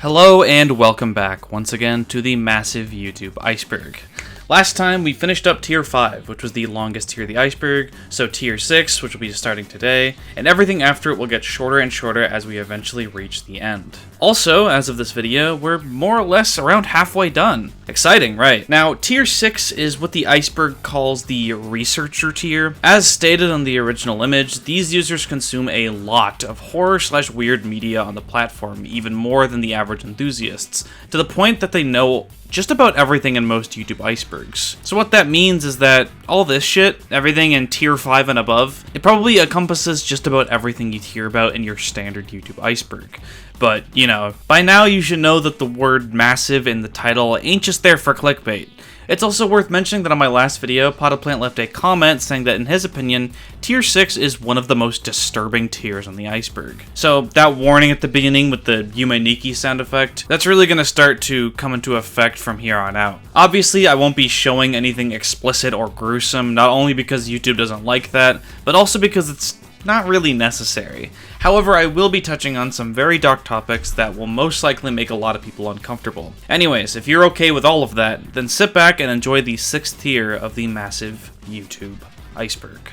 Hello and welcome back once again to the massive YouTube iceberg. Last time we finished up Tier 5, which was the longest tier of the iceberg, so Tier 6, which will be starting today, and everything after it will get shorter and shorter as we eventually reach the end. Also, as of this video, we're more or less around halfway done. Exciting, right? Now, Tier 6 is what the iceberg calls the researcher tier. As stated on the original image, these users consume a lot of horror/weird media on the platform, even more than the average enthusiasts, to the point that they know just about everything in most YouTube icebergs. So what that means is that all this shit, everything in Tier 5 and above, it probably encompasses just about everything you'd hear about in your standard YouTube iceberg. But, you know, by now you should know that the word massive in the title ain't just there for clickbait. It's also worth mentioning that on my last video, Potaplant left a comment saying that in his opinion, Tier 6 is one of the most disturbing tiers on the iceberg. So that warning at the beginning with the Yume Nikki sound effect, that's really going to start to come into effect from here on out. Obviously, I won't be showing anything explicit or gruesome, not only because YouTube doesn't like that, but also because it's not really necessary. However, I will be touching on some very dark topics that will most likely make a lot of people uncomfortable. Anyways, if you're okay with all of that, then sit back and enjoy the 6th tier of the massive YouTube iceberg.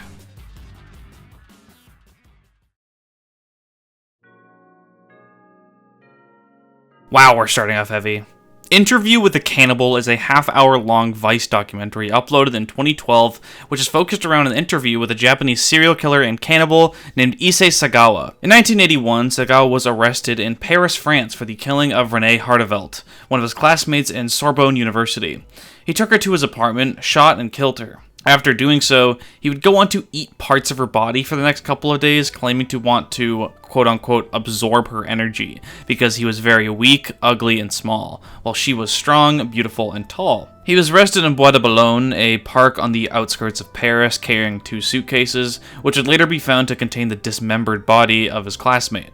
Wow, we're starting off heavy. Interview with the Cannibal is a half-hour-long Vice documentary uploaded in 2012, which is focused around an interview with a Japanese serial killer and cannibal named Issei Sagawa. In 1981, Sagawa was arrested in Paris, France for the killing of Renée Hartevelt, one of his classmates in Sorbonne University. He took her to his apartment, shot, and killed her. After doing so, he would go on to eat parts of her body for the next couple of days, claiming to want to, quote-unquote, absorb her energy, because he was very weak, ugly, and small, while she was strong, beautiful, and tall. He was arrested in Bois de Boulogne, a park on the outskirts of Paris, carrying 2 suitcases, which would later be found to contain the dismembered body of his classmate.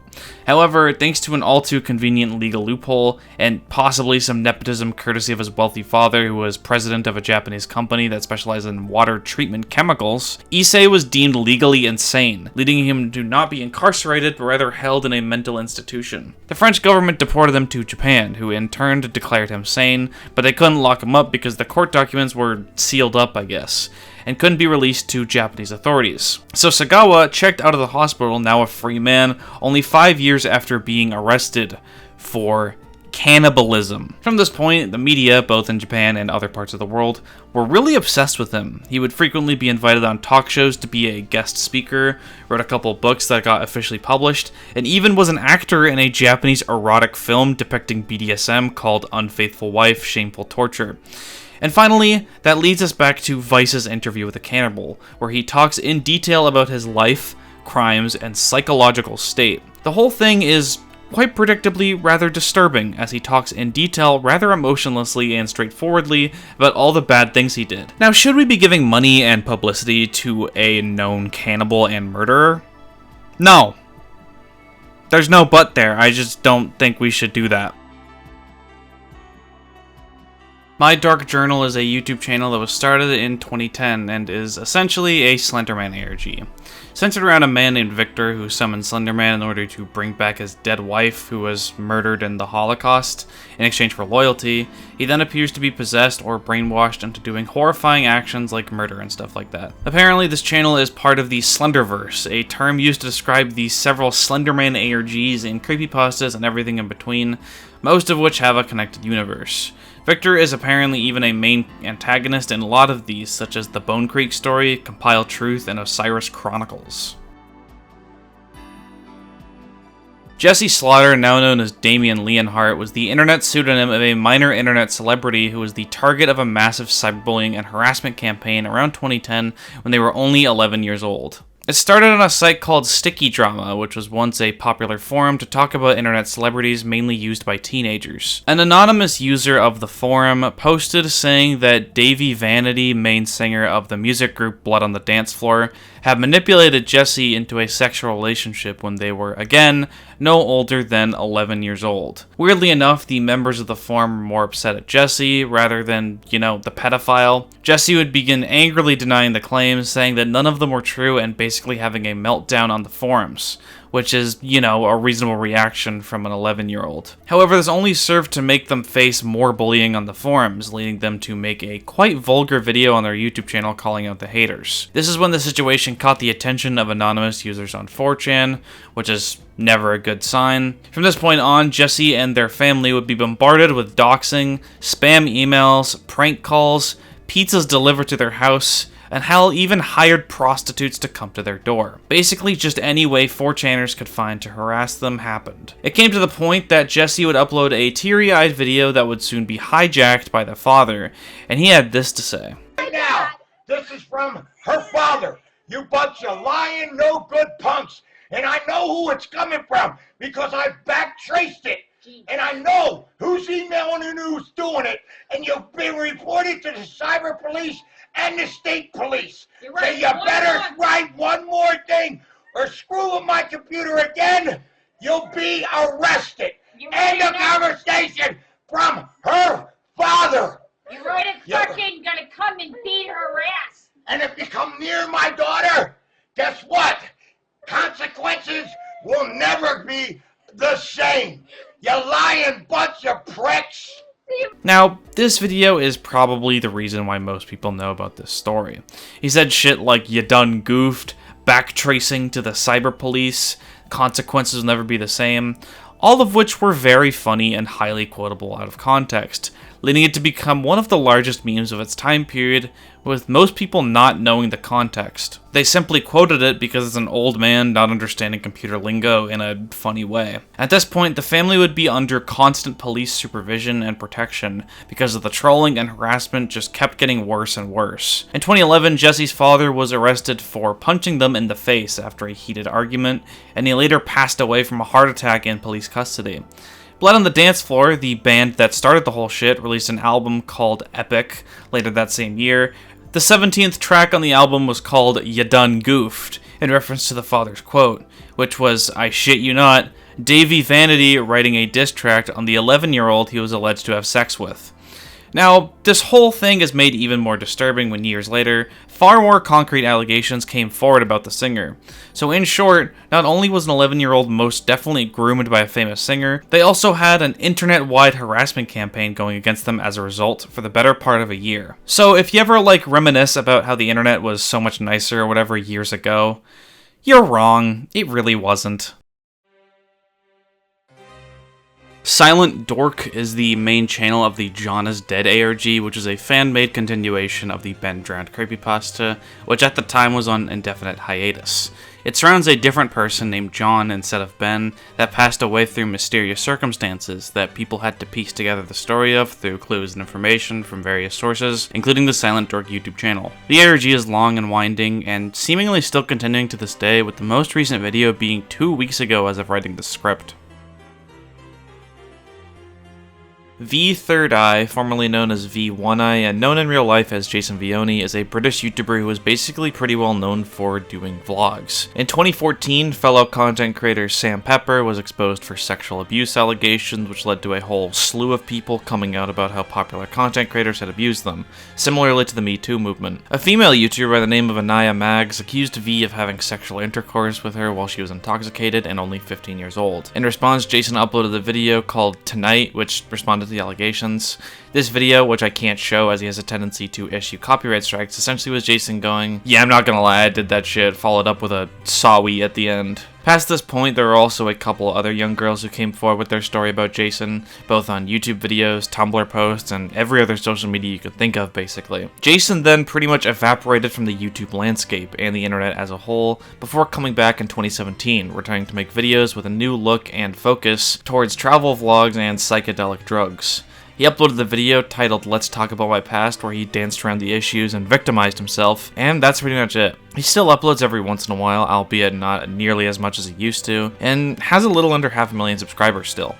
However, thanks to an all too convenient legal loophole, and possibly some nepotism courtesy of his wealthy father, who was president of a Japanese company that specialized in water treatment chemicals, Issei was deemed legally insane, leading him to not be incarcerated, but rather held in a mental institution. The French government deported him to Japan, who in turn declared him sane, but they couldn't lock him up because the court documents were sealed up, I guess, and couldn't be released to Japanese authorities. So Sagawa checked out of the hospital, now a free man, only 5 years after being arrested for cannibalism. From this point, the media, both in Japan and other parts of the world, were really obsessed with him. He would frequently be invited on talk shows to be a guest speaker, wrote a couple books that got officially published, and even was an actor in a Japanese erotic film depicting BDSM called Unfaithful Wife, Shameful Torture. And finally, that leads us back to Vice's interview with the Cannibal, where he talks in detail about his life, crimes, and psychological state. The whole thing is quite predictably rather disturbing, as he talks in detail rather emotionlessly and straightforwardly about all the bad things he did. Now, should we be giving money and publicity to a known cannibal and murderer? No. There's no but there. I just don't think we should do that. My Dark Journal is a YouTube channel that was started in 2010 and is essentially a Slenderman ARG. Centered around a man named Victor who summons Slenderman in order to bring back his dead wife who was murdered in the Holocaust in exchange for loyalty, he then appears to be possessed or brainwashed into doing horrifying actions like murder and stuff like that. Apparently this channel is part of the Slenderverse, a term used to describe the several Slenderman ARGs and creepypastas and everything in between, most of which have a connected universe. Victor is apparently even a main antagonist in a lot of these, such as the Bone Creek story, Compile Truth, and Osiris Chronicles. Jesse Slaughter, now known as Damien Leonhardt, was the internet pseudonym of a minor internet celebrity who was the target of a massive cyberbullying and harassment campaign around 2010 when they were only 11 years old. It started on a site called Sticky Drama, which was once a popular forum to talk about internet celebrities mainly used by teenagers. An anonymous user of the forum posted saying that Davey Vanity, main singer of the music group Blood on the Dance Floor, had manipulated Jesse into a sexual relationship when they were, again, no older than 11 years old. Weirdly enough, the members of the forum were more upset at Jesse rather than, the pedophile. Jesse would begin angrily denying the claims, saying that none of them were true and basically having a meltdown on the forums, which is, a reasonable reaction from an 11-year-old. However, this only served to make them face more bullying on the forums, leading them to make a quite vulgar video on their YouTube channel calling out the haters. This is when the situation caught the attention of anonymous users on 4chan, which is never a good sign. From this point on, Jesse and their family would be bombarded with doxing, spam emails, prank calls, pizzas delivered to their house, and hell, even hired prostitutes to come to their door. Basically, just any way 4chaners could find to harass them happened. It came to the point that Jesse would upload a teary-eyed video that would soon be hijacked by the father, and he had this to say. Right now, this is from her father. You bunch of lying, no good punks. And I know who it's coming from because I backtraced it. And I know who's emailing and who's doing it. And you've been reported to the cyber police and the state police. So you better write one more thing or screw with my computer again. You'll be arrested. End of conversation from her father. You're right, it's fucking gonna come and beat her ass. And if you come near my daughter, guess what? Consequences will never be the same. You lying bunch of pricks. Now, this video is probably the reason why most people know about this story. He said shit like, "You done goofed," backtracing to the cyber police, consequences will never be the same, all of which were very funny and highly quotable out of context, leading it to become one of the largest memes of its time period, with most people not knowing the context. They simply quoted it because it's an old man not understanding computer lingo in a funny way. At this point, the family would be under constant police supervision and protection because of the trolling and harassment just kept getting worse and worse. In 2011, Jesse's father was arrested for punching them in the face after a heated argument, and he later passed away from a heart attack in police custody. Blood on the Dance Floor, the band that started the whole shit, released an album called Epic later that same year. The 17th track on the album was called "Ya Done Goofed," in reference to the father's quote, which was, I shit you not, Davey Vanity writing a diss track on the 11-year-old he was alleged to have sex with. Now, this whole thing is made even more disturbing when years later, far more concrete allegations came forward about the singer. So in short, not only was an 11-year-old most definitely groomed by a famous singer, they also had an internet-wide harassment campaign going against them as a result for the better part of a year. So if you ever reminisce about how the internet was so much nicer or whatever years ago, you're wrong, it really wasn't. SilentDork is the main channel of the John is Dead ARG, which is a fan-made continuation of the Ben Drowned creepypasta, which at the time was on indefinite hiatus. It surrounds a different person named John instead of Ben that passed away through mysterious circumstances that people had to piece together the story of through clues and information from various sources, including the SilentDork YouTube channel. The ARG is long and winding, and seemingly still continuing to this day, with the most recent video being 2 weeks ago as of writing the script. V3rdeye, formerly known as V1eye and known in real life as Jason Vioni, is a British YouTuber who is basically pretty well known for doing vlogs. In 2014, fellow content creator Sam Pepper was exposed for sexual abuse allegations, which led to a whole slew of people coming out about how popular content creators had abused them, similarly to the Me Too movement. A female YouTuber by the name of Anaya Mags accused V of having sexual intercourse with her while she was intoxicated and only 15 years old. In response, Jason uploaded a video called Tonight, which responded to the allegations. This video, which I can't show as he has a tendency to issue copyright strikes, essentially was Jason going, "Yeah, I'm not gonna lie, I did that shit," followed up with a "sorry" at the end. Past this point, there were also a couple other young girls who came forward with their story about Jason, both on YouTube videos, Tumblr posts, and every other social media you could think of, basically. Jason then pretty much evaporated from the YouTube landscape and the internet as a whole, before coming back in 2017, returning to make videos with a new look and focus towards travel vlogs and psychedelic drugs. He uploaded the video titled "Let's Talk About My Past," where he danced around the issues and victimized himself, and that's pretty much it. He still uploads every once in a while, albeit not nearly as much as he used to, and has a little under 500,000 subscribers still.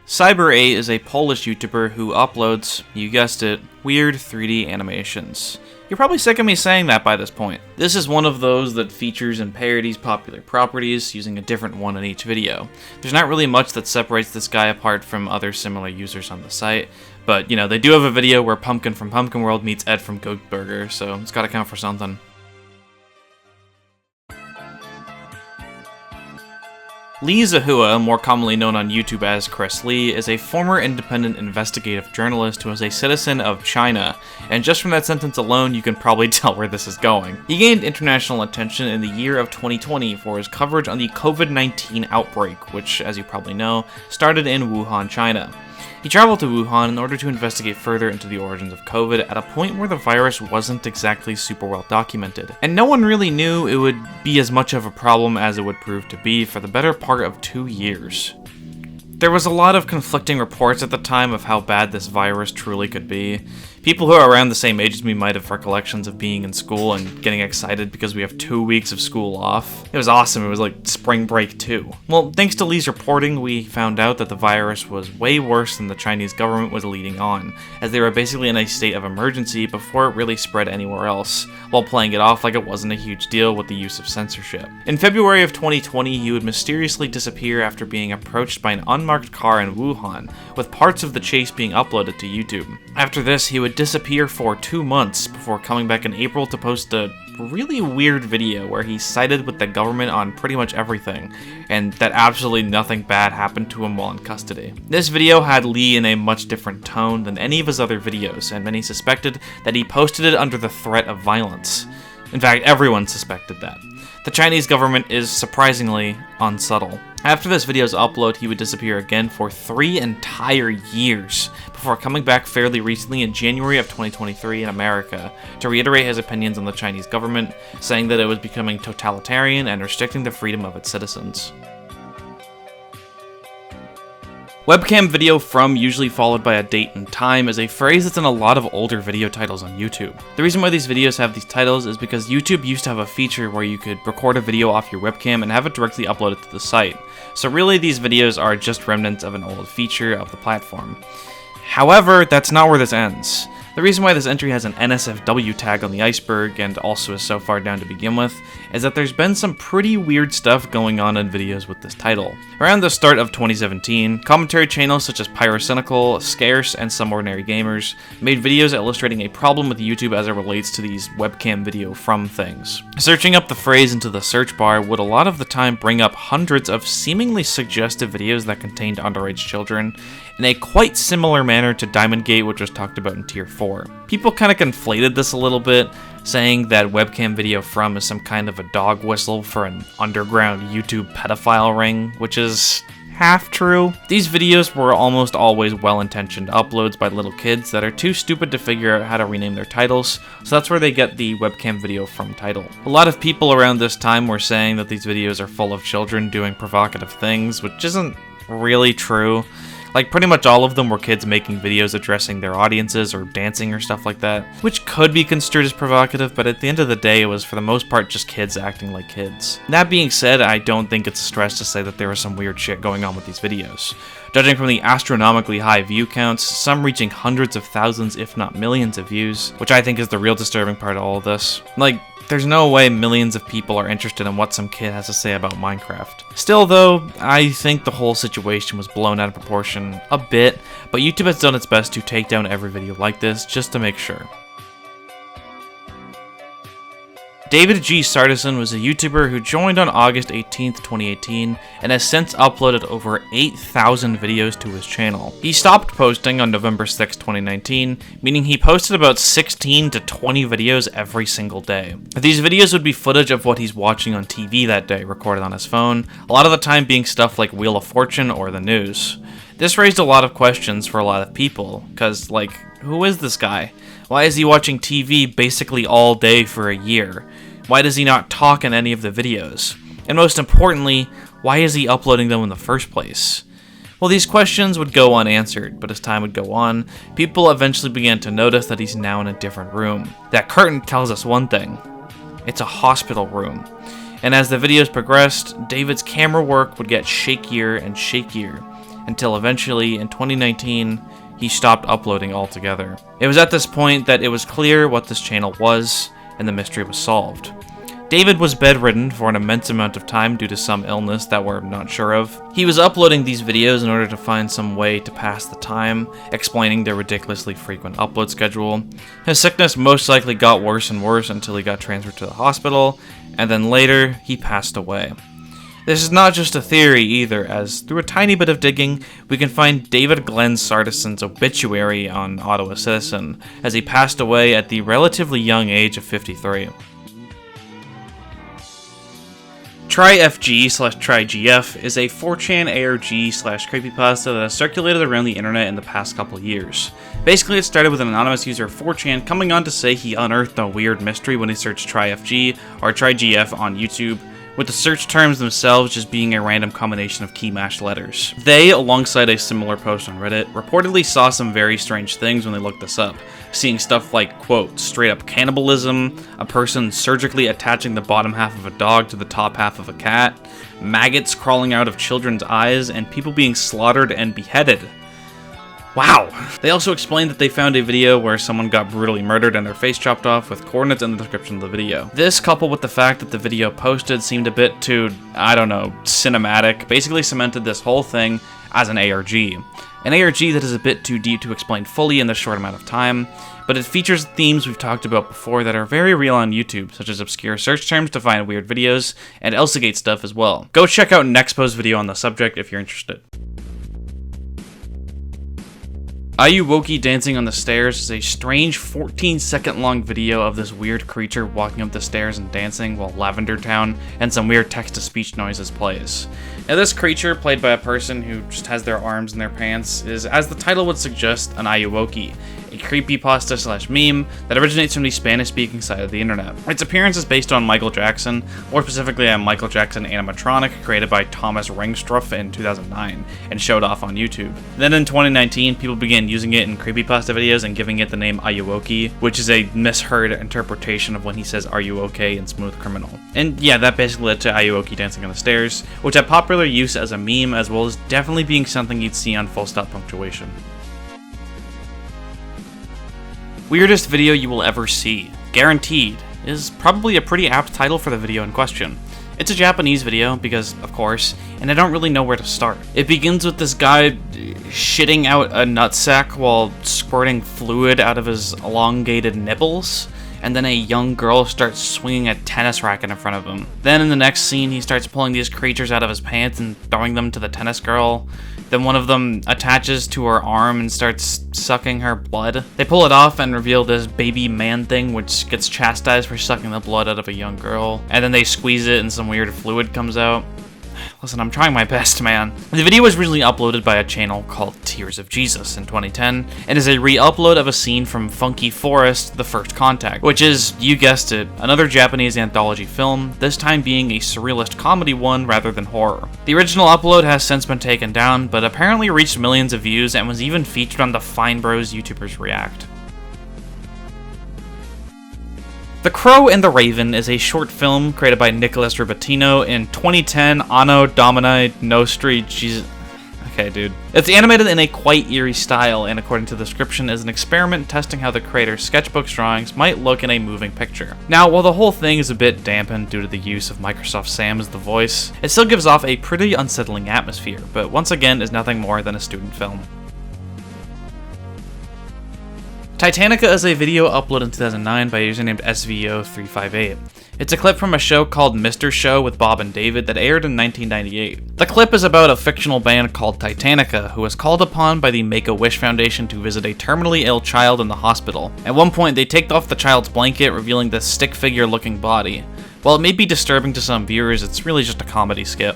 CyberA is a Polish YouTuber who uploads, you guessed it, weird 3D animations. You're probably sick of me saying that by this point. This is one of those that features and parodies popular properties, using a different one in each video. There's not really much that separates this guy apart from other similar users on the site, but you know, they do have a video where Pumpkin from Pumpkin World meets Ed from Goat Burger, so it's gotta count for something. Lee Zahua, more commonly known on YouTube as Chris Lee, is a former independent investigative journalist who is a citizen of China, and just from that sentence alone you can probably tell where this is going. He gained international attention in the year of 2020 for his coverage on the COVID-19 outbreak, which, as you probably know, started in Wuhan, China. He traveled to Wuhan in order to investigate further into the origins of COVID at a point where the virus wasn't exactly super well documented, and no one really knew it would be as much of a problem as it would prove to be for the better part of 2 years. There was a lot of conflicting reports at the time of how bad this virus truly could be. People who are around the same age as me might have recollections of being in school and getting excited because we have 2 weeks of school off. It was awesome, it was like spring break too. Well, thanks to Lee's reporting, we found out that the virus was way worse than the Chinese government was leading on, as they were basically in a state of emergency before it really spread anywhere else, while playing it off like it wasn't a huge deal with the use of censorship. In February of 2020, he would mysteriously disappear after being approached by an unmarked car in Wuhan, with parts of the chase being uploaded to YouTube. After this, he would disappear for 2 months before coming back in April to post a really weird video where he sided with the government on pretty much everything, and that absolutely nothing bad happened to him while in custody. This video had Lee in a much different tone than any of his other videos, and many suspected that he posted it under the threat of violence. In fact, everyone suspected that. The Chinese government is surprisingly unsubtle. After this video's upload, he would disappear again for 3 entire years, before coming back fairly recently in January of 2023 in America to reiterate his opinions on the Chinese government, saying that it was becoming totalitarian and restricting the freedom of its citizens. Webcam video from, usually followed by a date and time, is a phrase that's in a lot of older video titles on YouTube. The reason why these videos have these titles is because YouTube used to have a feature where you could record a video off your webcam and have it directly uploaded to the site. So really these videos are just remnants of an old feature of the platform. However, that's not where this ends. The reason why this entry has an NSFW tag on the Iceberg, and also is so far down to begin with, is that there's been some pretty weird stuff going on in videos with this title. Around the start of 2017, commentary channels such as Pyrocynical, Scarce, and Some Ordinary Gamers made videos illustrating a problem with YouTube as it relates to these webcam video from things. Searching up the phrase into the search bar would a lot of the time bring up hundreds of seemingly suggestive videos that contained underage children, in a quite similar manner to Diamond Gate, which was talked about in Tier 4. People kind of conflated this a little bit, saying that webcam video from is some kind of a dog whistle for an underground YouTube pedophile ring, which is half true. These videos were almost always well-intentioned uploads by little kids that are too stupid to figure out how to rename their titles, so that's where they get the webcam video from title. A lot of people around this time were saying that these videos are full of children doing provocative things, which isn't really true. Like, pretty much all of them were kids making videos addressing their audiences or dancing or stuff like that, which could be construed as provocative, but at the end of the day, it was for the most part just kids acting like kids. That being said, I don't think it's a stretch to say that there was some weird shit going on with these videos. Judging from the astronomically high view counts, some reaching hundreds of thousands if not millions of views, which I think is the real disturbing part of all of this. Like, there's no way millions of people are interested in what some kid has to say about Minecraft. Still though, I think the whole situation was blown out of proportion a bit, but YouTube has done its best to take down every video like this just to make sure. David G. Sardison was a YouTuber who joined on August 18th, 2018, and has since uploaded over 8,000 videos to his channel. He stopped posting on November 6, 2019, meaning he posted about 16 to 20 videos every single day. These videos would be footage of what he's watching on TV that day, recorded on his phone, a lot of the time being stuff like Wheel of Fortune or the news. This raised a lot of questions for a lot of people, cause like, who is this guy? Why is he watching TV basically all day for a year? Why does he not talk in any of the videos? And most importantly, why is he uploading them in the first place? Well, these questions would go unanswered, but as time would go on, people eventually began to notice that he's now in a different room. That curtain tells us one thing. It's a hospital room. And as the videos progressed, David's camera work would get shakier and shakier, until eventually, in 2019, he stopped uploading altogether. It was at this point that it was clear what this channel was, and the mystery was solved. David was bedridden for an immense amount of time due to some illness that we're not sure of. He was uploading these videos in order to find some way to pass the time, explaining their ridiculously frequent upload schedule. His sickness most likely got worse and worse until he got transferred to the hospital, and then later, he passed away. This is not just a theory either, as through a tiny bit of digging, we can find David Glenn Sardison's obituary on Ottawa Citizen, as he passed away at the relatively young age of 53. TryFG/TryGF is a 4chan ARG/creepypasta that has circulated around the internet in the past couple years. Basically, it started with an anonymous user of 4chan coming on to say he unearthed a weird mystery when he searched TryFG or TryGF on YouTube, with the search terms themselves just being a random combination of key-mashed letters. They, alongside a similar post on Reddit, reportedly saw some very strange things when they looked this up, seeing stuff like, quote, straight-up cannibalism, a person surgically attaching the bottom half of a dog to the top half of a cat, maggots crawling out of children's eyes, and people being slaughtered and beheaded. Wow! They also explained that they found a video where someone got brutally murdered and their face chopped off with coordinates in the description of the video. This, coupled with the fact that the video posted seemed a bit too, I don't know, cinematic, basically cemented this whole thing as an ARG. An ARG that is a bit too deep to explain fully in this short amount of time, but it features themes we've talked about before that are very real on YouTube, such as obscure search terms to find weird videos, and Elsagate stuff as well. Go check out Nexpo's video on the subject if you're interested. Ayuwoki dancing on the stairs is a strange 14-second long video of this weird creature walking up the stairs and dancing while Lavender Town and some weird text-to-speech noises plays. Now this creature, played by a person who just has their arms in their pants, is, as the title would suggest, an Ayuwoki, a creepypasta/meme that originates from the Spanish-speaking side of the internet. Its appearance is based on Michael Jackson, more specifically a Michael Jackson animatronic created by Thomas Ringstruff in 2009 and showed off on YouTube. Then in 2019, people began using it in creepypasta videos and giving it the name Ayuwoki, which is a misheard interpretation of when he says "Are you okay?" in Smooth Criminal. And yeah, that basically led to Ayuwoki dancing on the stairs, which had popular use as a meme as well as definitely being something you'd see on full stop punctuation. Weirdest video you will ever see, guaranteed, is probably a pretty apt title for the video in question. It's a Japanese video, because, of course, and I don't really know where to start. It begins with this guy shitting out a nutsack while squirting fluid out of his elongated nipples, and then a young girl starts swinging a tennis racket in front of him. Then in the next scene, he starts pulling these creatures out of his pants and throwing them to the tennis girl. Then one of them attaches to her arm and starts sucking her blood. They pull it off and reveal this baby man thing, which gets chastised for sucking the blood out of a young girl. And then they squeeze it and some weird fluid comes out. Listen, I'm trying my best, man. The video was originally uploaded by a channel called Tears of Jesus in 2010, and is a re-upload of a scene from Funky Forest, The First Contact, which is, you guessed it, another Japanese anthology film, this time being a surrealist comedy one rather than horror. The original upload has since been taken down, but apparently reached millions of views and was even featured on the Fine Bros YouTubers React. The Crow and the Raven is a short film created by Nicholas Ribatino in 2010, Anno Domini Nostri Jesus. Okay, dude. It's animated in a quite eerie style, and according to the description, is an experiment testing how the creator's sketchbook drawings might look in a moving picture. Now, while the whole thing is a bit dampened due to the use of Microsoft Sam as the voice, it still gives off a pretty unsettling atmosphere, but once again is nothing more than a student film. Titanica is a video uploaded in 2009 by a user named SVO358. It's a clip from a show called Mr. Show with Bob and David that aired in 1998. The clip is about a fictional band called Titanica who was called upon by the Make-A-Wish Foundation to visit a terminally ill child in the hospital. At one point, they take off the child's blanket, revealing this stick figure looking body. While it may be disturbing to some viewers, it's really just a comedy skit.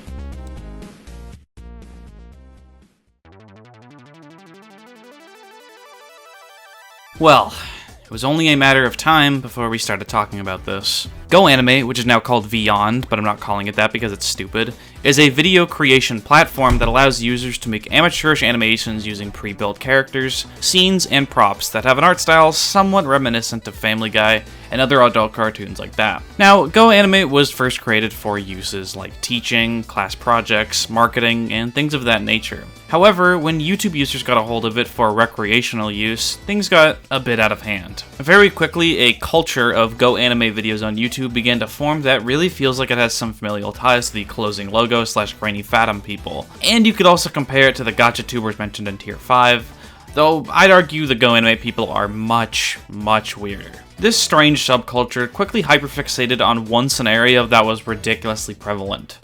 Well, it was only a matter of time before we started talking about this. GoAnimate, which is now called Beyond, but I'm not calling it that because it's stupid, is a video creation platform that allows users to make amateurish animations using pre-built characters, scenes, and props that have an art style somewhat reminiscent of Family Guy and other adult cartoons like that. Now, GoAnimate was first created for uses like teaching, class projects, marketing, and things of that nature. However, when YouTube users got a hold of it for recreational use, things got a bit out of hand. Very quickly, a culture of GoAnimate videos on YouTube began to form that really feels like it has some familial ties to the closing logo / grainy fatum people. And you could also compare it to the gotcha tubers mentioned in Tier 5, though I'd argue the GoAnimate people are much, much weirder. This strange subculture quickly hyperfixated on one scenario that was ridiculously prevalent: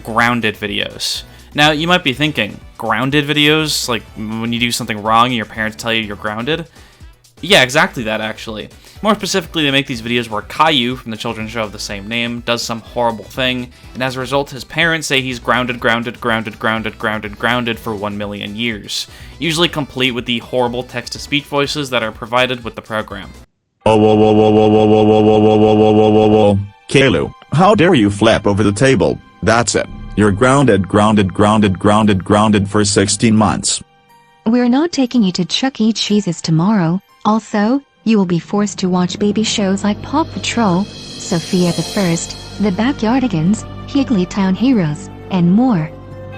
grounded videos. Now, you might be thinking, grounded videos? Like, when you do something wrong and your parents tell you you're grounded? Yeah, exactly that, actually. More specifically, they make these videos where Caillou, from the children's show of the same name, does some horrible thing, and as a result, his parents say he's grounded for 1 million years, usually complete with the horrible text-to-speech voices that are provided with the program. Caillou, how dare you flap over the table? That's it. You're grounded for 16 months. We're not taking you to Chuck E. Cheese's tomorrow. Also, you will be forced to watch baby shows like Paw Patrol, Sophia the First, The Backyardigans, Higglytown Heroes, and more.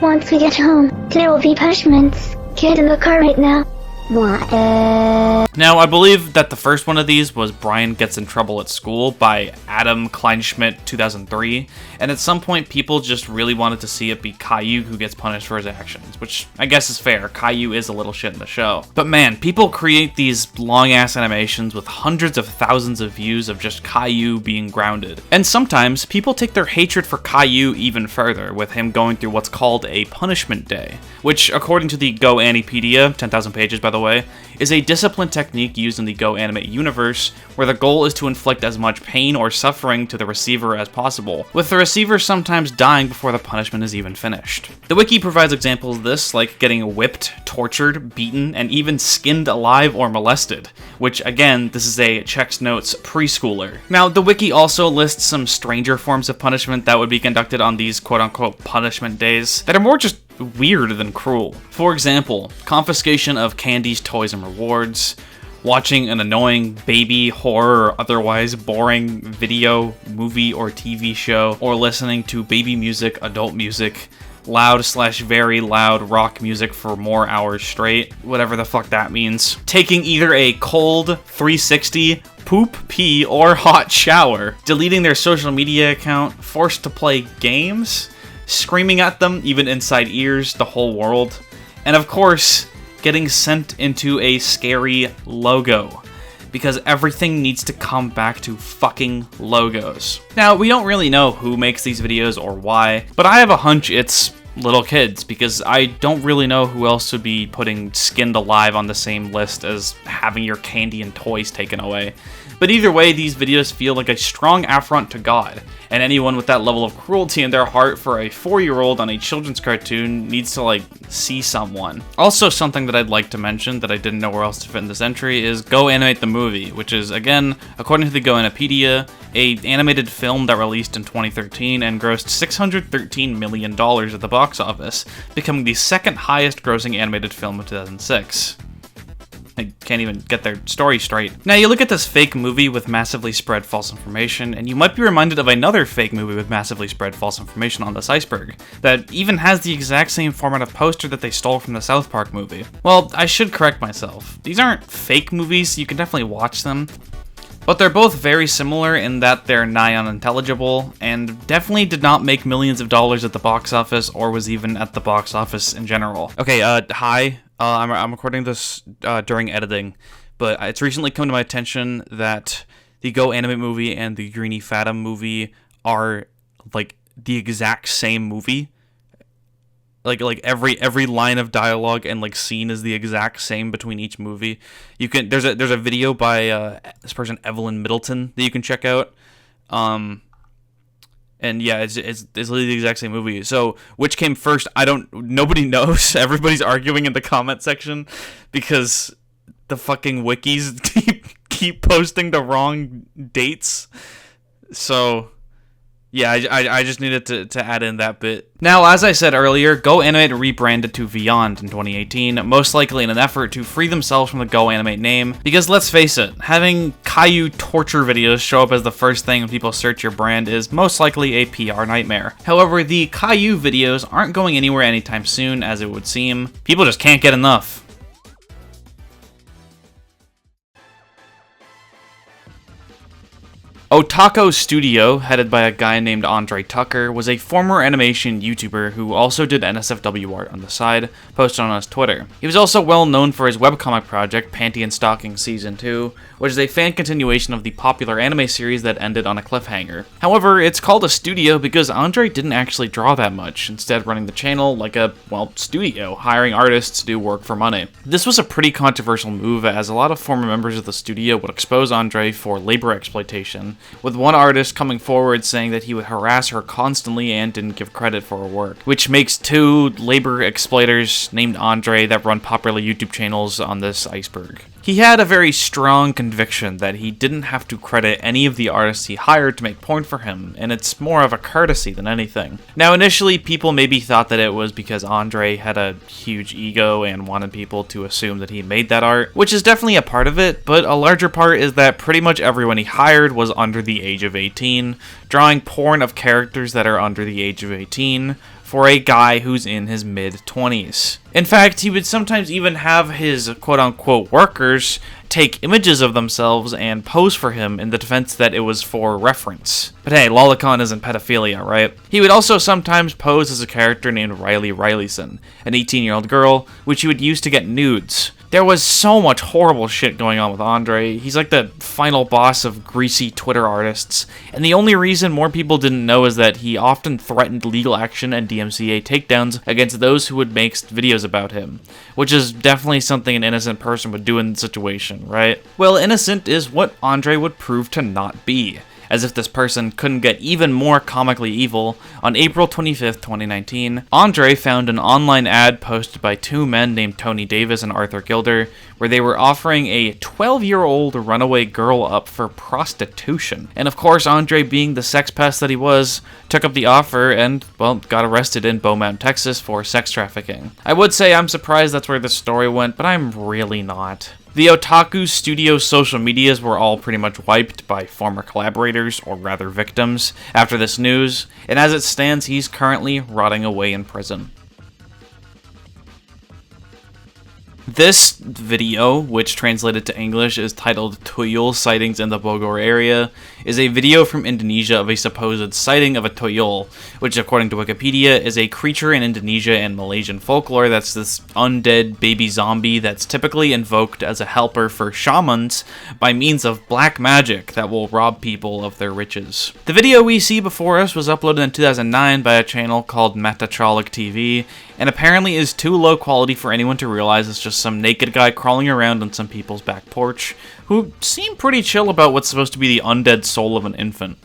Once we get home, there will be punishments. Get in the car right now. Now, I believe that the first one of these was Brian Gets in Trouble at School by Adam Kleinschmidt 2003, and at some point people just really wanted to see it be Caillou who gets punished for his actions, which I guess is fair. Caillou is a little shit in the show. But man, people create these long-ass animations with hundreds of thousands of views of just Caillou being grounded. And sometimes, people take their hatred for Caillou even further, with him going through what's called a punishment day, which, according to the GoAnipedia, 10,000 pages by the way, is a discipline technique used in the GoAnimate universe, where the goal is to inflict as much pain or suffering to the receiver as possible, with the receiver sometimes dying before the punishment is even finished. The wiki provides examples of this, like getting whipped, tortured, beaten, and even skinned alive or molested, which again, this is a checks notes preschooler. Now, the wiki also lists some stranger forms of punishment that would be conducted on these quote-unquote punishment days that are more just weird than cruel. For example, confiscation of candies, toys, and rewards, watching an annoying baby, horror, or otherwise boring video, movie, or TV show, or listening to baby music, adult music, loud / very loud rock music for more hours straight, whatever the fuck that means. Taking either a cold 360, poop, pee, or hot shower, deleting their social media account, forced to play games, screaming at them, even inside ears, the whole world, and of course, getting sent into a scary logo, because everything needs to come back to fucking logos. Now, we don't really know who makes these videos or why, but I have a hunch it's little kids, because I don't really know who else would be putting skinned alive on the same list as having your candy and toys taken away. But either way, these videos feel like a strong affront to God, and anyone with that level of cruelty in their heart for a 4-year-old on a children's cartoon needs to, like, see someone. Also, something that I'd like to mention that I didn't know where else to fit in this entry is GoAnimate the Movie, which is, again, according to the GoAnipedia, a animated film that released in 2013 and grossed $613 million at the box office, becoming the second highest grossing animated film of 2006. I can't even get their story straight. Now, you look at this fake movie with massively spread false information, and you might be reminded of another fake movie with massively spread false information on this Iceberg, that even has the exact same format of poster that they stole from the South Park movie. Well, I should correct myself. These aren't fake movies, you can definitely watch them, but they're both very similar in that they're nigh unintelligible, and definitely did not make millions of dollars at the box office, or was even at the box office in general. Okay, hi. I'm recording this during editing, but it's recently come to my attention that the GoAnimate movie and the Greeny Fathom movie are like the exact same movie. Like every line of dialogue and like scene is the exact same between each movie. You can there's a video by this person Evelyn Middleton that you can check out. And yeah, it's literally the exact same movie. So, which came first? Nobody knows. Everybody's arguing in the comment section because the fucking wikis keep posting the wrong dates. So, Yeah, I just needed to add in that bit. Now, as I said earlier, GoAnimate rebranded to Vyond in 2018, most likely in an effort to free themselves from the GoAnimate name, because let's face it, having Caillou torture videos show up as the first thing when people search your brand is most likely a PR nightmare. However, the Caillou videos aren't going anywhere anytime soon, as it would seem. People just can't get enough. Otako Studio, headed by a guy named Andre Tucker, was a former animation YouTuber who also did NSFW art on the side, posted on his Twitter. He was also well known for his webcomic project, Panty and Stocking Season 2, which is a fan continuation of the popular anime series that ended on a cliffhanger. However, it's called a studio because Andre didn't actually draw that much, instead running the channel like a, well, studio, hiring artists to do work for money. This was a pretty controversial move, as a lot of former members of the studio would expose Andre for labor exploitation, with one artist coming forward saying that he would harass her constantly and didn't give credit for her work, which makes two labor exploiters named Andre that run popular YouTube channels on this Iceberg. He had a very strong conviction that he didn't have to credit any of the artists he hired to make porn for him, and it's more of a courtesy than anything. Now, initially, people maybe thought that it was because Andre had a huge ego and wanted people to assume that he made that art, which is definitely a part of it, but a larger part is that pretty much everyone he hired was under the age of 18, drawing porn of characters that are under the age of 18, for a guy who's in his mid-20s. In fact, he would sometimes even have his quote-unquote workers take images of themselves and pose for him in the defense that it was for reference. But hey, lolicon isn't pedophilia, right? He would also sometimes pose as a character named Riley Rileyson, an 18-year-old girl, which he would use to get nudes. There was so much horrible shit going on with Andre. He's like the final boss of greasy Twitter artists, and the only reason more people didn't know is that he often threatened legal action and DMCA takedowns against those who would make videos about him, which is definitely something an innocent person would do in the situation, right? Well, innocent is what Andre would prove to not be. As if this person couldn't get even more comically evil, on April 25th, 2019, Andre found an online ad posted by two men named Tony Davis and Arthur Gilder, where they were offering a 12-year-old runaway girl up for prostitution. And of course, Andre, being the sex pest that he was, took up the offer and, well, got arrested in Beaumont, Texas for sex trafficking. I would say I'm surprised that's where this story went, but I'm really not. The Otako Studio social medias were all pretty much wiped by former collaborators, or rather victims, after this news, and as it stands, he's currently rotting away in prison. This video, which translated to English is titled Toyul Sightings in the Bogor Area, is a video from Indonesia of a supposed sighting of a Toyul, which according to Wikipedia is a creature in Indonesia and Malaysian folklore that's this undead baby zombie that's typically invoked as a helper for shamans by means of black magic that will rob people of their riches. The video we see before us was uploaded in 2009 by a channel called Metatrolic TV, and apparently is too low quality for anyone to realize it's just some naked guy crawling around on some people's back porch, who seem pretty chill about what's supposed to be the undead soul of an infant.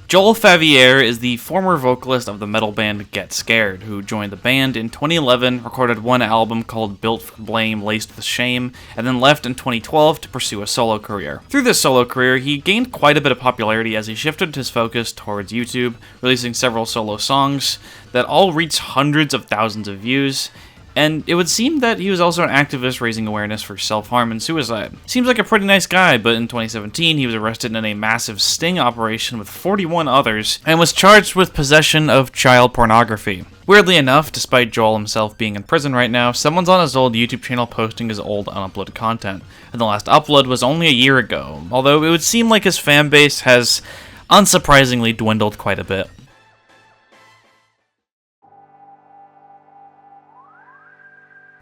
Joel Favier is the former vocalist of the metal band Get Scared, who joined the band in 2011, recorded one album called Built for Blame Laced with Shame, and then left in 2012 to pursue a solo career. Through this solo career, he gained quite a bit of popularity as he shifted his focus towards YouTube, releasing several solo songs that all reached hundreds of thousands of views, and it would seem that he was also an activist raising awareness for self-harm and suicide. Seems like a pretty nice guy, but in 2017 he was arrested in a massive sting operation with 41 others, and was charged with possession of child pornography. Weirdly enough, despite Joel himself being in prison right now, someone's on his old YouTube channel posting his old unuploaded content, and the last upload was only a year ago, although it would seem like his fanbase has unsurprisingly dwindled quite a bit.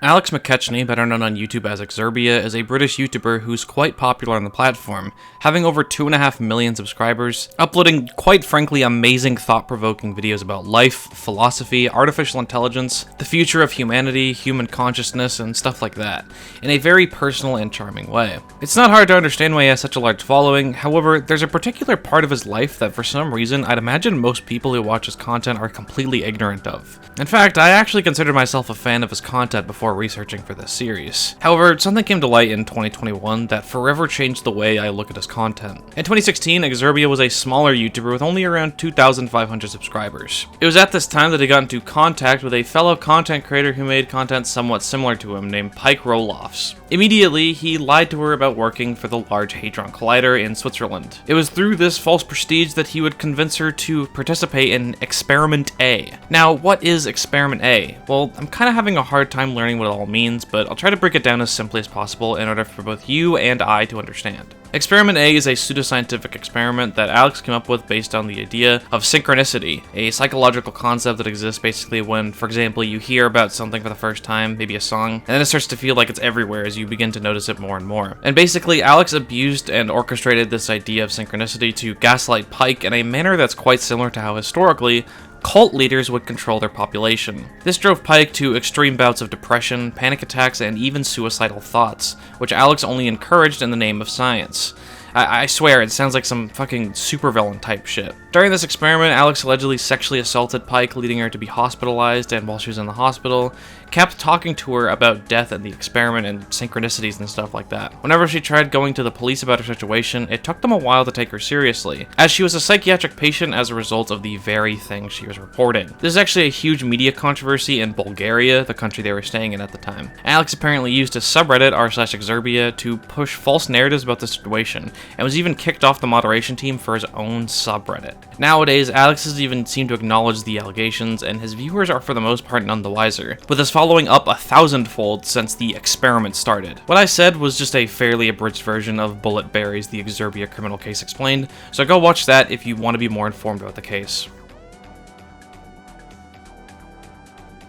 Alex McKechnie, better known on YouTube as Exerbia, is a British YouTuber who's quite popular on the platform, having over 2.5 million subscribers, uploading quite frankly amazing thought-provoking videos about life, philosophy, artificial intelligence, the future of humanity, human consciousness, and stuff like that, in a very personal and charming way. It's not hard to understand why he has such a large following, however, there's a particular part of his life that for some reason I'd imagine most people who watch his content are completely ignorant of. In fact, I actually considered myself a fan of his content before before researching for this series. However, something came to light in 2021 that forever changed the way I look at his content. In 2016, Xerbia was a smaller YouTuber with only around 2,500 subscribers. It was at this time that he got into contact with a fellow content creator who made content somewhat similar to him named Pike Rolofs. Immediately, he lied to her about working for the Large Hadron Collider in Switzerland. It was through this false prestige that he would convince her to participate in Experiment A. Now, what is Experiment A? Well, I'm kind of having a hard time learning what it all means, but I'll try to break it down as simply as possible in order for both you and I to understand. Experiment A is a pseudoscientific experiment that Alex came up with based on the idea of synchronicity, a psychological concept that exists basically when, for example, you hear about something for the first time, maybe a song, and then it starts to feel like it's everywhere as you begin to notice it more and more. And basically, Alex abused and orchestrated this idea of synchronicity to gaslight Pike in a manner that's quite similar to how historically cult leaders would control their population. This drove Pike to extreme bouts of depression, panic attacks, and even suicidal thoughts, which Alex only encouraged in the name of science. I swear, it sounds like some fucking supervillain type shit. During this experiment, Alex allegedly sexually assaulted Pike, leading her to be hospitalized, and while she was in the hospital, kept talking to her about death and the experiment and synchronicities and stuff like that. Whenever she tried going to the police about her situation, it took them a while to take her seriously, as she was a psychiatric patient as a result of the very thing she was reporting. This is actually a huge media controversy in Bulgaria, the country they were staying in at the time. Alex apparently used his subreddit r/Xerbia to push false narratives about the situation, and was even kicked off the moderation team for his own subreddit. Nowadays, Alex doesn't even seem to acknowledge the allegations, and his viewers are for the most part none the wiser, with his following up 1,000-fold since the experiment started. What I said was just a fairly abridged version of Bullet Berry's The Xerbia Criminal Case Explained, so go watch that if you want to be more informed about the case.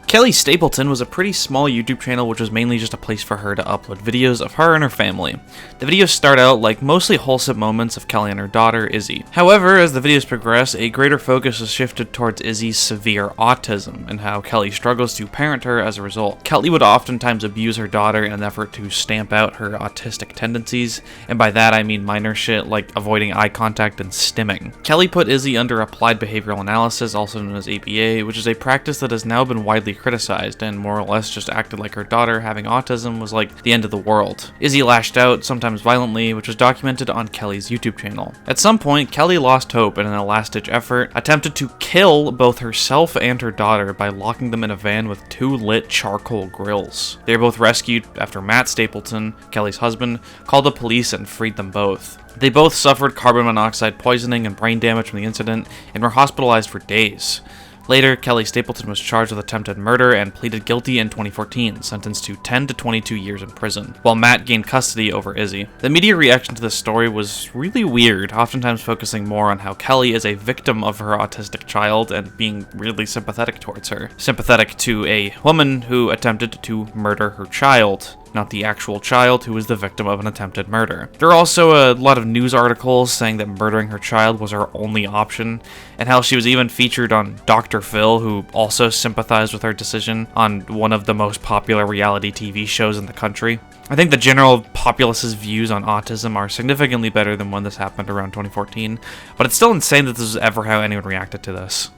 Kelly Stapleton was a pretty small YouTube channel which was mainly just a place for her to upload videos of her and her family. The videos start out like mostly wholesome moments of Kelly and her daughter, Izzy. However, as the videos progress, a greater focus is shifted towards Izzy's severe autism and how Kelly struggles to parent her as a result. Kelly would oftentimes abuse her daughter in an effort to stamp out her autistic tendencies, and by that I mean minor shit like avoiding eye contact and stimming. Kelly put Izzy under applied behavioral analysis, also known as ABA, which is a practice that has now been widely criticized and more or less just acted like her daughter having autism was like the end of the world. Izzy lashed out, sometimes violently, which was documented on Kelly's YouTube channel. At some point, Kelly lost hope and in a last-ditch effort, attempted to kill both herself and her daughter by locking them in a van with 2 lit charcoal grills. They were both rescued after Matt Stapleton, Kelly's husband, called the police and freed them both. They both suffered carbon monoxide poisoning and brain damage from the incident and were hospitalized for days. Later, Kelly Stapleton was charged with attempted murder and pleaded guilty in 2014, sentenced to 10 to 22 years in prison, while Matt gained custody over Izzy. The media reaction to this story was really weird, oftentimes focusing more on how Kelly is a victim of her autistic child and being really sympathetic towards her. Sympathetic to a woman who attempted to murder her child, not the actual child who was the victim of an attempted murder. There are also a lot of news articles saying that murdering her child was her only option, and how she was even featured on Dr. Phil, who also sympathized with her decision on one of the most popular reality TV shows in the country. I think the general populace's views on autism are significantly better than when this happened around 2014, but it's still insane that this is ever how anyone reacted to this.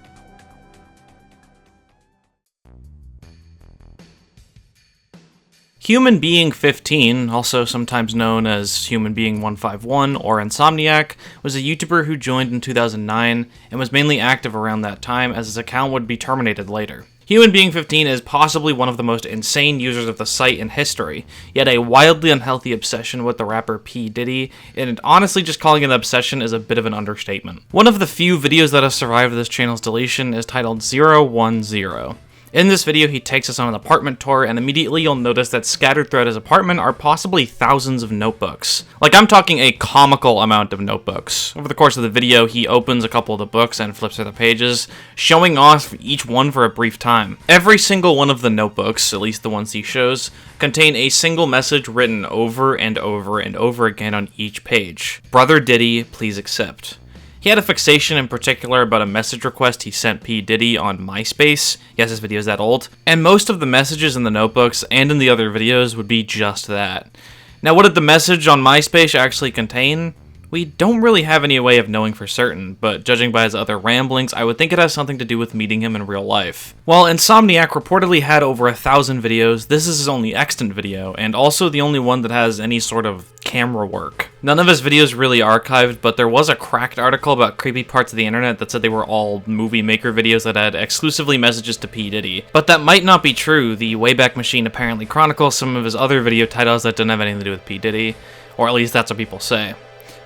Human Being 15, also sometimes known as Human Being 151 or Insomniac, was a YouTuber who joined in 2009 and was mainly active around that time as his account would be terminated later. Human Being 15 is possibly one of the most insane users of the site in history, yet a wildly unhealthy obsession with the rapper P. Diddy, and honestly just calling it an obsession is a bit of an understatement. One of the few videos that have survived this channel's deletion is titled 010. In this video, he takes us on an apartment tour, and immediately you'll notice that scattered throughout his apartment are possibly thousands of notebooks. Like, I'm talking a comical amount of notebooks. Over the course of the video, he opens a couple of the books and flips through the pages, showing off each one for a brief time. Every single one of the notebooks, at least the ones he shows, contain a single message written over and over and over again on each page. Brother Diddy, please accept. He had a fixation in particular about a message request he sent P. Diddy on MySpace. Yes, this video is that old. And most of the messages in the notebooks and in the other videos would be just that. Now, what did the message on MySpace actually contain? We don't really have any way of knowing for certain, but judging by his other ramblings, I would think it has something to do with meeting him in real life. While Insomniac reportedly had over 1,000 videos, this is his only extant video, and also the only one that has any sort of camera work. None of his videos really archived, but there was a cracked article about creepy parts of the internet that said they were all movie maker videos that had exclusively messages to P. Diddy. But that might not be true. The Wayback Machine apparently chronicles some of his other video titles that didn't have anything to do with P. Diddy, or at least that's what people say.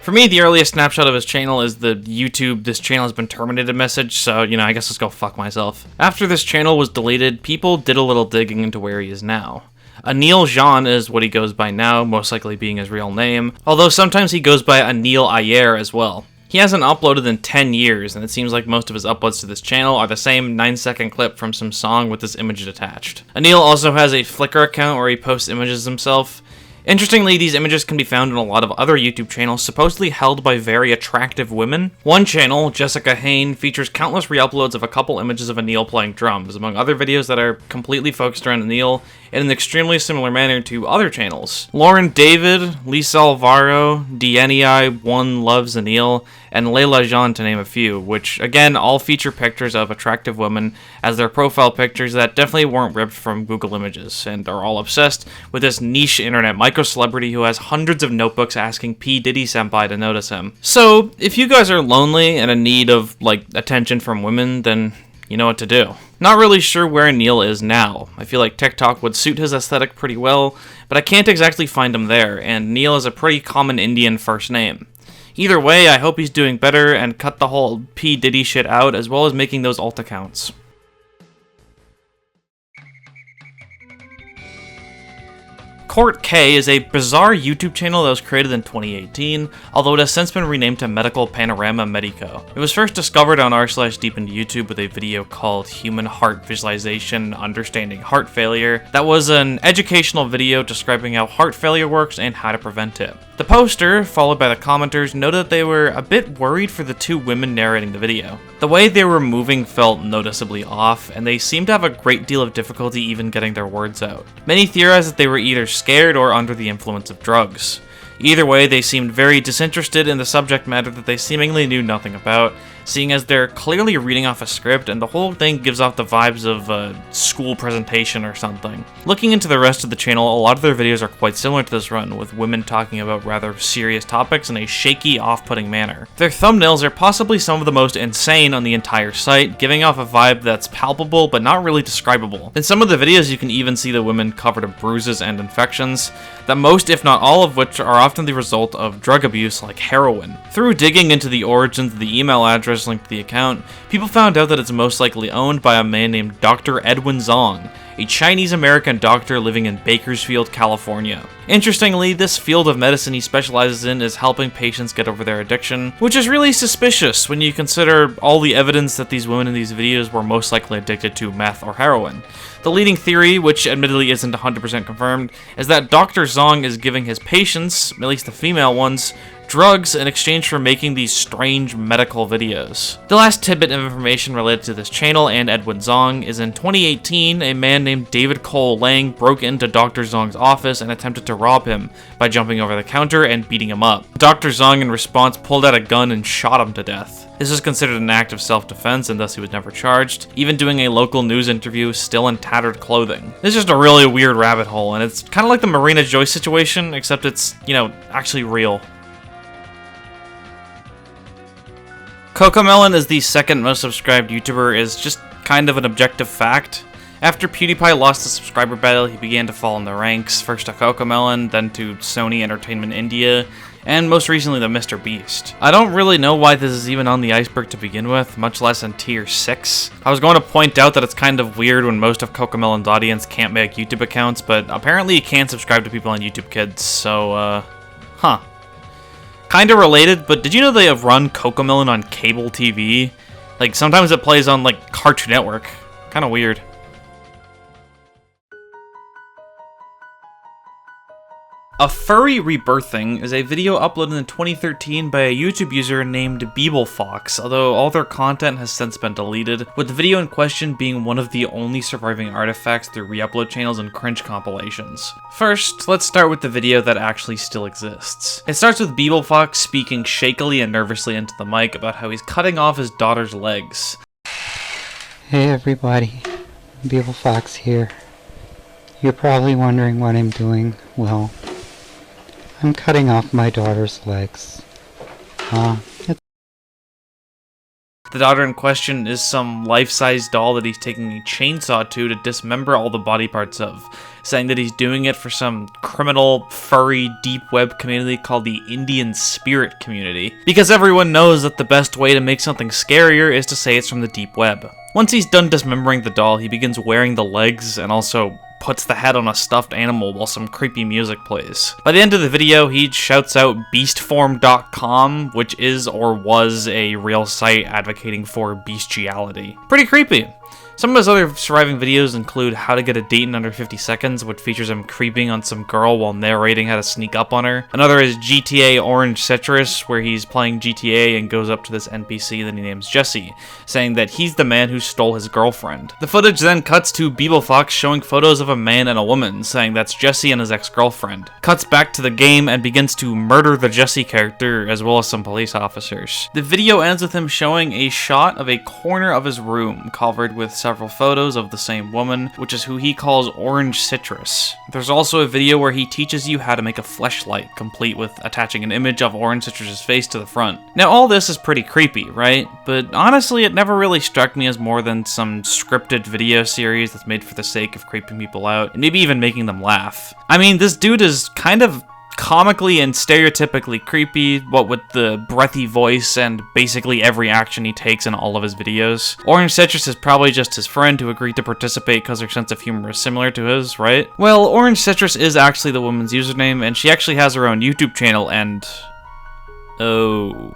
For me, the earliest snapshot of his channel is the YouTube "this channel has been terminated" message, so, you know, I guess let's go fuck myself. After this channel was deleted, people did a little digging into where he is now. Anil Jean is what he goes by now, most likely being his real name, although sometimes he goes by Anil Ayer as well. He hasn't uploaded in 10 years, and it seems like most of his uploads to this channel are the same 9-second clip from some song with this image attached. Anil also has a Flickr account where he posts images himself. Interestingly, these images can be found in a lot of other YouTube channels supposedly held by very attractive women. One channel, Jessica Hain, features countless re-uploads of a couple images of Anil playing drums, among other videos that are completely focused around Anil in an extremely similar manner to other channels. Lauren David, Lisa Alvaro, DNEI1 Loves Anil, and Layla Jean, to name a few, which, again, all feature pictures of attractive women as their profile pictures that definitely weren't ripped from Google Images, and are all obsessed with this niche internet micro-celebrity who has hundreds of notebooks asking P. Diddy Senpai to notice him. So, if you guys are lonely and in need of, like, attention from women, then you know what to do. Not really sure where Neil is now. I feel like TikTok would suit his aesthetic pretty well, but I can't exactly find him there, and Neil is a pretty common Indian first name. Either way, I hope he's doing better and cut the whole P. Diddy shit out, as well as making those alt accounts. Court K is a bizarre YouTube channel that was created in 2018, although it has since been renamed to Medical Panorama Medico. It was first discovered on r/deep into YouTube with a video called Human Heart Visualization Understanding Heart Failure that was an educational video describing how heart failure works and how to prevent it. The poster, followed by the commenters, noted that they were a bit worried for the two women narrating the video. The way they were moving felt noticeably off, and they seemed to have a great deal of difficulty even getting their words out. Many theorized that they were either scared or under the influence of drugs. Either way, they seemed very disinterested in the subject matter that they seemingly knew nothing about, seeing as they're clearly reading off a script and the whole thing gives off the vibes of a school presentation or something. Looking into the rest of the channel, a lot of their videos are quite similar to this run, with women talking about rather serious topics in a shaky, off-putting manner. Their thumbnails are possibly some of the most insane on the entire site, giving off a vibe that's palpable but not really describable. In some of the videos you can even see the women covered in bruises and infections, that most if not all of which are often the result of drug abuse like heroin. Through digging into the origins of the email address linked to the account, people found out that it's most likely owned by a man named Dr. Edwin Zong, a Chinese-American doctor living in Bakersfield, California. Interestingly, this field of medicine he specializes in is helping patients get over their addiction, which is really suspicious when you consider all the evidence that these women in these videos were most likely addicted to meth or heroin. The leading theory, which admittedly isn't 100% confirmed, is that Dr. Zong is giving his patients, at least the female ones, drugs in exchange for making these strange medical videos. The last tidbit of information related to this channel and Edwin Zong is in 2018, a man named David Cole Lang broke into Dr. Zong's office and attempted to rob him by jumping over the counter and beating him up. Dr. Zong in response pulled out a gun and shot him to death. This is considered an act of self-defense and thus he was never charged, even doing a local news interview still in tattered clothing. This is just a really weird rabbit hole, and it's kind of like the Marina Joyce situation, except it's, you know, actually real. Cocomelon is the second most subscribed YouTuber is just kind of an objective fact. After PewDiePie lost the subscriber battle, he began to fall in the ranks, first to Cocomelon, then to Sony Entertainment India, and most recently to Mr. Beast. I don't really know why this is even on the Iceberg to begin with, much less in tier 6. I was going to point out that it's kind of weird when most of Cocomelon's audience can't make YouTube accounts, but apparently you can subscribe to people on YouTube Kids, so, huh. Kinda related, but did you know they have run Cocomelon on cable TV? Like, sometimes it plays on, like, Cartoon Network. Kinda weird. A Furry Rebirthing is a video uploaded in 2013 by a YouTube user named BeebleFox, although all their content has since been deleted, with the video in question being one of the only surviving artifacts through re-upload channels and cringe compilations. First, let's start with the video that actually still exists. It starts with BeebleFox speaking shakily and nervously into the mic about how he's cutting off his daughter's legs. Hey everybody, BeebleFox here. You're probably wondering what I'm doing. Well, I'm cutting off my daughter's legs. The daughter in question is some life-size doll that he's taking a chainsaw to dismember all the body parts of, saying that he's doing it for some criminal, furry, deep web community called the Indian Spirit Community. Because everyone knows that the best way to make something scarier is to say it's from the deep web. Once he's done dismembering the doll, he begins wearing the legs and also puts the head on a stuffed animal while some creepy music plays. By the end of the video, he shouts out beastform.com, which is or was a real site advocating for bestiality. Pretty creepy. Some of his other surviving videos include How to Get a Date in Under 50 Seconds, which features him creeping on some girl while narrating how to sneak up on her. Another is GTA Orange Citrus, where he's playing GTA and goes up to this NPC that he names Jesse, saying that he's the man who stole his girlfriend. The footage then cuts to BeebleFox showing photos of a man and a woman, saying that's Jesse and his ex-girlfriend. Cuts back to the game and begins to murder the Jesse character, as well as some police officers. The video ends with him showing a shot of a corner of his room, covered with several photos of the same woman, which is who he calls Orange Citrus. There's also a video where he teaches you how to make a fleshlight, complete with attaching an image of Orange Citrus's face to the front. Now all this is pretty creepy, right? But honestly, it never really struck me as more than some scripted video series that's made for the sake of creeping people out, and maybe even making them laugh. I mean, this dude is kind of comically and stereotypically creepy, what with the breathy voice and basically every action he takes in all of his videos. Orange Citrus is probably just his friend who agreed to participate because her sense of humor is similar to his, right? Well, Orange Citrus is actually the woman's username, and she actually has her own YouTube channel, and oh,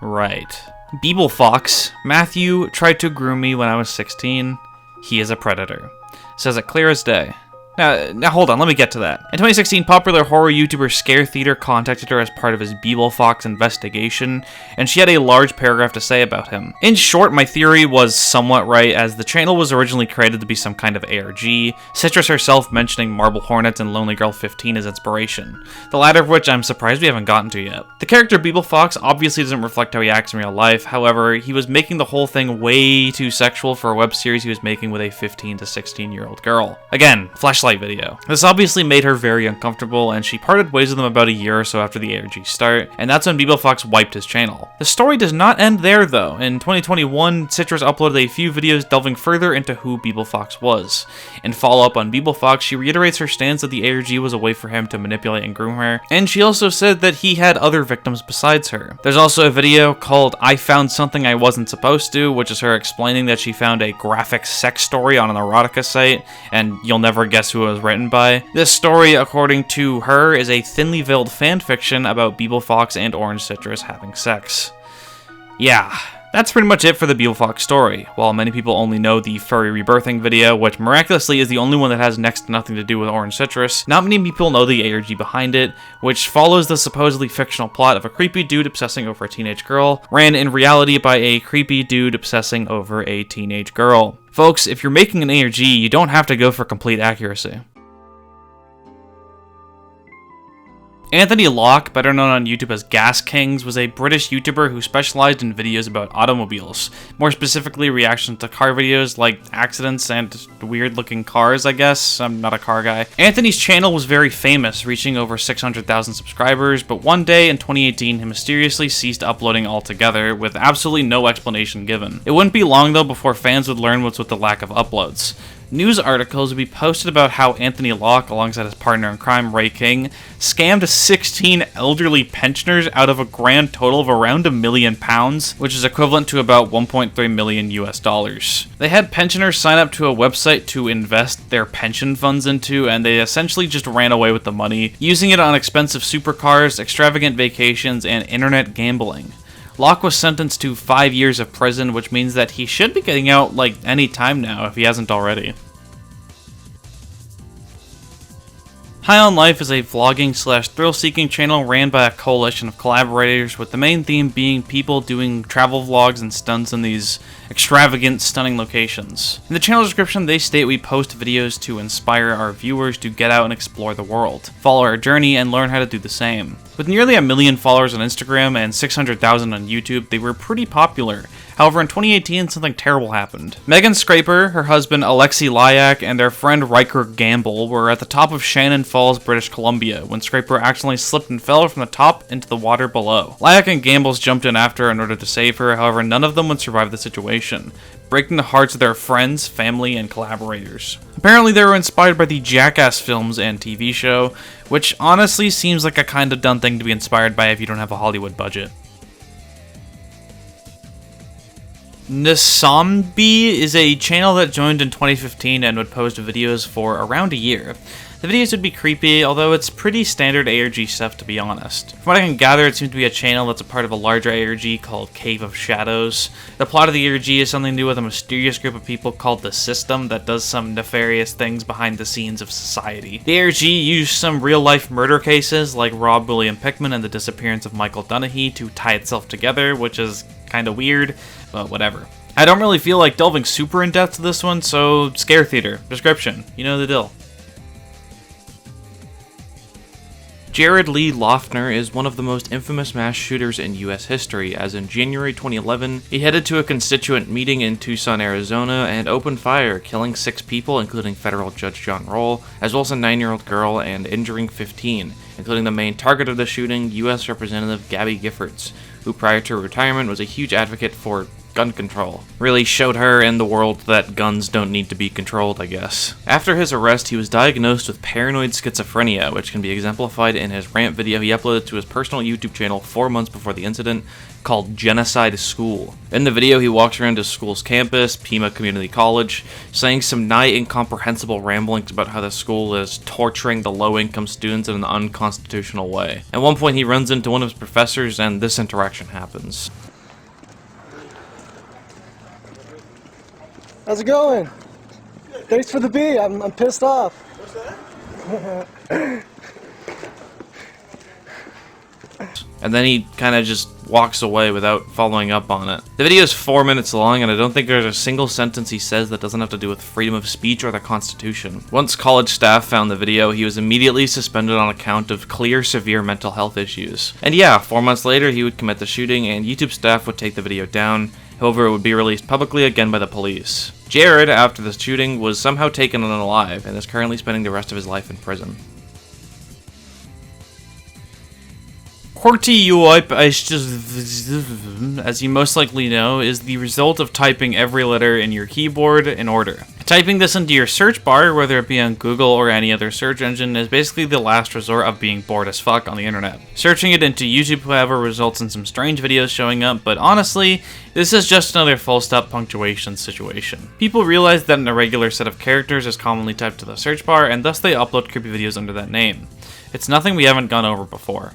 right. BeebleFox, Matthew tried to groom me when I was 16. He is a predator. Says it clear as day. Now hold on, let me get to that. In 2016, popular horror YouTuber Scare Theater contacted her as part of his BeebleFox investigation, and she had a large paragraph to say about him. In short, my theory was somewhat right, as the channel was originally created to be some kind of ARG, Citrus herself mentioning Marble Hornets and Lonely Girl 15 as inspiration, the latter of which I'm surprised we haven't gotten to yet. The character BeebleFox obviously doesn't reflect how he acts in real life, however, he was making the whole thing way too sexual for a web series he was making with a 15 to 16-year-old girl. Again, flashlight video. This obviously made her very uncomfortable, and she parted ways with him about a year or so after the ARG start, and that's when BeebleFox wiped his channel. The story does not end there though. In 2021, Citrus uploaded a few videos delving further into who BeebleFox was. In follow-up on BeebleFox, she reiterates her stance that the ARG was a way for him to manipulate and groom her, and she also said that he had other victims besides her. There's also a video called I Found Something I Wasn't Supposed to, which is her explaining that she found a graphic sex story on an erotica site, and you'll never guess who it was written by. This story, according to her, is a thinly veiled fanfiction about BeebleFox and Orange Citrus having sex. Yeah, that's pretty much it for the BeebleFox story. While many people only know the furry rebirthing video, which miraculously is the only one that has next to nothing to do with Orange Citrus, not many people know the ARG behind it, which follows the supposedly fictional plot of a creepy dude obsessing over a teenage girl, ran in reality by a creepy dude obsessing over a teenage girl. Folks, if you're making an ARG, you don't have to go for complete accuracy. Anthony Locke, better known on YouTube as Gas Kings, was a British YouTuber who specialized in videos about automobiles, more specifically reactions to car videos like accidents and weird looking cars, I guess. I'm not a car guy. Anthony's channel was very famous, reaching over 600,000 subscribers, but one day in 2018 he mysteriously ceased uploading altogether, with absolutely no explanation given. It wouldn't be long though before fans would learn what's with the lack of uploads. News articles would be posted about how Anthony Locke, alongside his partner in crime, Ray King, scammed 16 elderly pensioners out of a grand total of around £1 million, which is equivalent to about 1.3 million US dollars. They had pensioners sign up to a website to invest their pension funds into, and they essentially just ran away with the money, using it on expensive supercars, extravagant vacations, and internet gambling. Locke was sentenced to 5 years of prison, which means that he should be getting out like any time now if he hasn't already. High on Life is a vlogging / thrill-seeking channel ran by a coalition of collaborators, with the main theme being people doing travel vlogs and stunts in these extravagant, stunning locations. In the channel description, they state we post videos to inspire our viewers to get out and explore the world, follow our journey, and learn how to do the same. With nearly 1 million followers on Instagram and 600,000 on YouTube, they were pretty popular. However, in 2018, something terrible happened. Megan Scraper, her husband Alexi Lyak, and their friend Riker Gamble were at the top of Shannon Falls, British Columbia, when Scraper accidentally slipped and fell from the top into the water below. Lyak and Gambles jumped in after in order to save her, however none of them would survive the situation, breaking the hearts of their friends, family, and collaborators. Apparently they were inspired by the Jackass films and TV show, which honestly seems like a kind of done thing to be inspired by if you don't have a Hollywood budget. NissanB is a channel that joined in 2015 and would post videos for around a year. The videos would be creepy, although it's pretty standard ARG stuff to be honest. From what I can gather, it seems to be a channel that's a part of a larger ARG called Cave of Shadows. The plot of the ARG is something to do with a mysterious group of people called the System that does some nefarious things behind the scenes of society. The ARG used some real-life murder cases like Rob William Pickman and the disappearance of Michael Dunahee to tie itself together, which is kinda weird, but whatever. I don't really feel like delving super in depth to this one, so Scare Theater. Description. You know the deal. Jared Lee Loughner is one of the most infamous mass shooters in US history, as in January 2011, he headed to a constituent meeting in Tucson, Arizona, and opened fire, killing 6 people, including federal judge John Roll, as well as a 9-year-old girl, and injuring 15, including the main target of the shooting, US Representative Gabby Giffords, who prior to retirement was a huge advocate for gun control. Really showed her and the world that guns don't need to be controlled, I guess. After his arrest, he was diagnosed with paranoid schizophrenia, which can be exemplified in his rant video he uploaded to his personal YouTube channel 4 months before the incident, called Genocide School. In the video, he walks around his school's campus, Pima Community College, saying some nigh incomprehensible ramblings about how the school is torturing the low-income students in an unconstitutional way. At one point, he runs into one of his professors, and this interaction happens. How's it going? Thanks for the bee. I'm pissed off. What's that? And then he kind of just walks away without following up on it. The video is 4 minutes long, and I don't think there's a single sentence he says that doesn't have to do with freedom of speech or the Constitution. Once college staff found the video, he was immediately suspended on account of clear, severe mental health issues. And yeah, 4 months later, he would commit the shooting, and YouTube staff would take the video down. However, it would be released publicly again by the police. Jared, after the shooting, was somehow taken unalive and is currently spending the rest of his life in prison. QWERTY UI, as you most likely know, is the result of typing every letter in your keyboard in order. Typing this into your search bar, whether it be on Google or any other search engine, is basically the last resort of being bored as fuck on the internet. Searching it into YouTube, however, results in some strange videos showing up, but honestly, this is just another full stop punctuation situation. People realize that an irregular set of characters is commonly typed to the search bar, and thus they upload creepy videos under that name. It's nothing we haven't gone over before.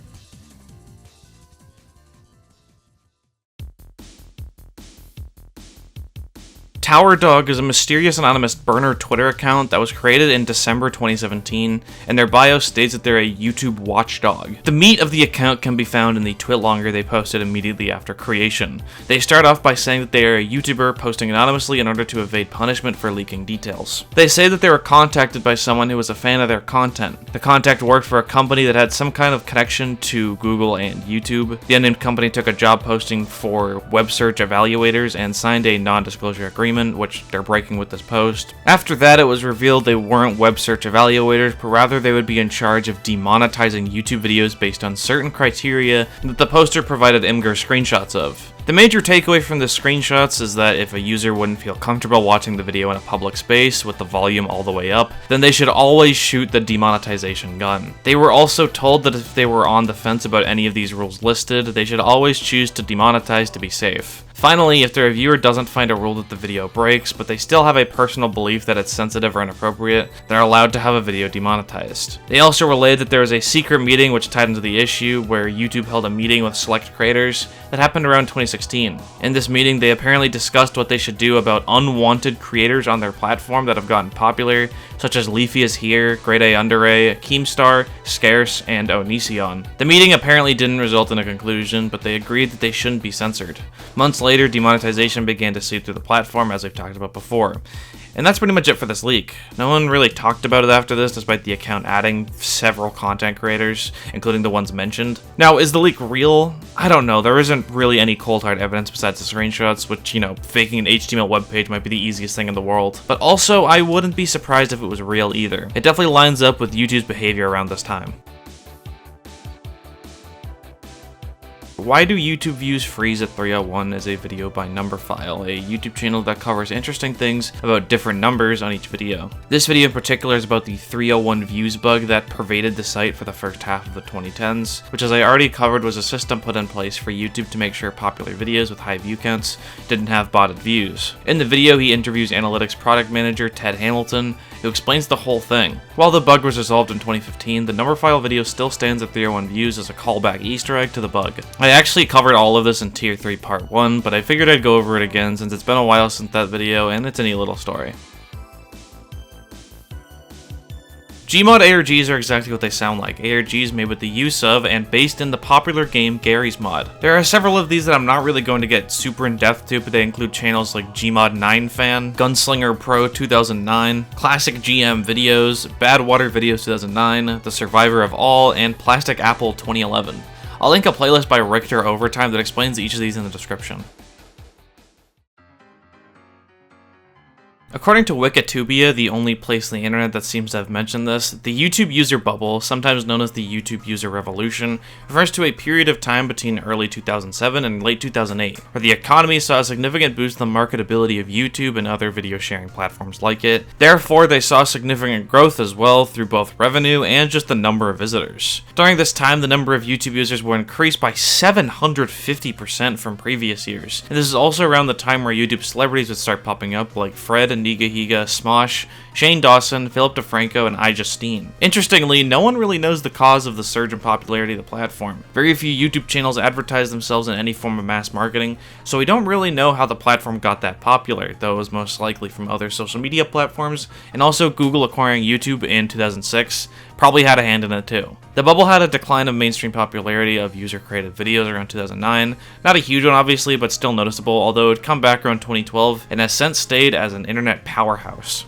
Towerdog is a mysterious anonymous burner Twitter account that was created in December 2017, and their bio states that they're a YouTube watchdog. The meat of the account can be found in the twitlonger they posted immediately after creation. They start off by saying that they are a YouTuber posting anonymously in order to evade punishment for leaking details. They say that they were contacted by someone who was a fan of their content. The contact worked for a company that had some kind of connection to Google and YouTube. The unnamed company took a job posting for web search evaluators and signed a non-disclosure agreement, which they're breaking with this post. After that, it was revealed they weren't web search evaluators, but rather they would be in charge of demonetizing YouTube videos based on certain criteria that the poster provided Imgur screenshots of. The major takeaway from the screenshots is that if a user wouldn't feel comfortable watching the video in a public space with the volume all the way up, then they should always shoot the demonetization gun. They were also told that if they were on the fence about any of these rules listed, they should always choose to demonetize to be safe. Finally, if the reviewer doesn't find a rule that the video breaks, but they still have a personal belief that it's sensitive or inappropriate, they're allowed to have a video demonetized. They also relayed that there was a secret meeting which tied into the issue, where YouTube held a meeting with select creators that happened around 2016. In this meeting, they apparently discussed what they should do about unwanted creators on their platform that have gotten popular, such as Leafy is Here, Grade A Underray, Keemstar, Scarce, and Onision. The meeting apparently didn't result in a conclusion, but they agreed that they shouldn't be censored. Months later, demonetization began to seep through the platform, as we've talked about before. And that's pretty much it for this leak. No one really talked about it after this, despite the account adding several content creators, including the ones mentioned. Now, is the leak real? I don't know. There isn't really any cold hard evidence besides the screenshots, which, you know, faking an HTML web page might be the easiest thing in the world. But also, I wouldn't be surprised if it was real either. It definitely lines up with YouTube's behavior around this time. Why do YouTube views freeze at 301 is a video by Numberfile, a YouTube channel that covers interesting things about different numbers on each video. This video in particular is about the 301 views bug that pervaded the site for the first half of the 2010s, which, as I already covered, was a system put in place for YouTube to make sure popular videos with high view counts didn't have botted views. In the video, he interviews analytics product manager Ted Hamilton, who explains the whole thing. While the bug was resolved in 2015, the Numberfile video still stands at 301 views as a callback Easter egg to the bug. I actually covered all of this in Tier 3 Part 1, but I figured I'd go over it again since it's been a while since that video and it's a neat little story. Gmod ARGs are exactly what they sound like, ARGs made with the use of and based in the popular game Garry's Mod. There are several of these that I'm not really going to get super in depth to, but they include channels like Gmod9Fan, Gunslinger Pro 2009, Classic GM Videos, Bad Water Videos 2009, The Survivor of All, and Plastic Apple 2011. I'll link a playlist by Richter Overtime that explains each of these in the description. According to Wikitubia, the only place on the internet that seems to have mentioned this, the YouTube user bubble, sometimes known as the YouTube user revolution, refers to a period of time between early 2007 and late 2008, where the economy saw a significant boost in the marketability of YouTube and other video sharing platforms like it. Therefore, they saw significant growth as well through both revenue and just the number of visitors. During this time, the number of YouTube users were increased by 750% from previous years. And this is also around the time where YouTube celebrities would start popping up, like Fred and Niga Higa, Smosh, Shane Dawson, Philip DeFranco, and iJustine. Interestingly, no one really knows the cause of the surge in popularity of the platform. Very few YouTube channels advertise themselves in any form of mass marketing, so we don't really know how the platform got that popular, though it was most likely from other social media platforms, and also Google acquiring YouTube in 2006 probably had a hand in it too. The bubble had a decline of mainstream popularity of user-created videos around 2009, not a huge one obviously, but still noticeable, although it would come back around 2012 and has since stayed as an internet powerhouse.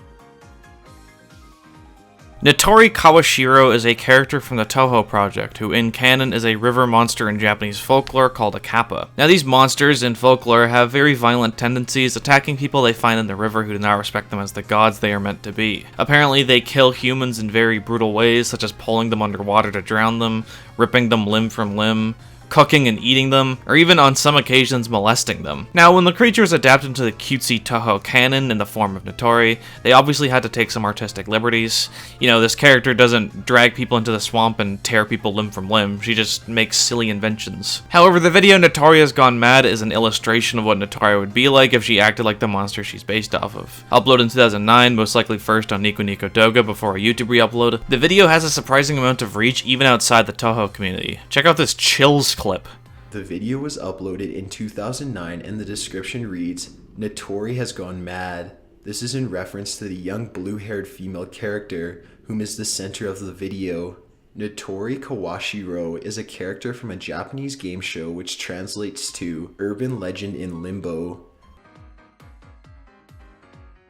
Natori Kawashiro is a character from the Toho project, who in canon is a river monster in Japanese folklore called a kappa. Now these monsters in folklore have very violent tendencies, attacking people they find in the river who do not respect them as the gods they are meant to be. Apparently they kill humans in very brutal ways, such as pulling them underwater to drown them, ripping them limb from limb, cooking and eating them, or even on some occasions molesting them. Now, when the creature was adapted into the cutesy Toho canon in the form of Natori, they obviously had to take some artistic liberties. You know, this character doesn't drag people into the swamp and tear people limb from limb, she just makes silly inventions. However, the video Natori Has Gone Mad is an illustration of what Natori would be like if she acted like the monster she's based off of. Uploaded in 2009, most likely first on Nico Nico Doga before a YouTube re-upload, the video has a surprising amount of reach even outside the Toho community. Check out this chills clip. The video was uploaded in 2009 and the description reads, "Natori has gone mad." This is in reference to the young blue-haired female character whom is the center of the video. Natori Kawashiro is a character from a Japanese game show which translates to Urban Legend in Limbo.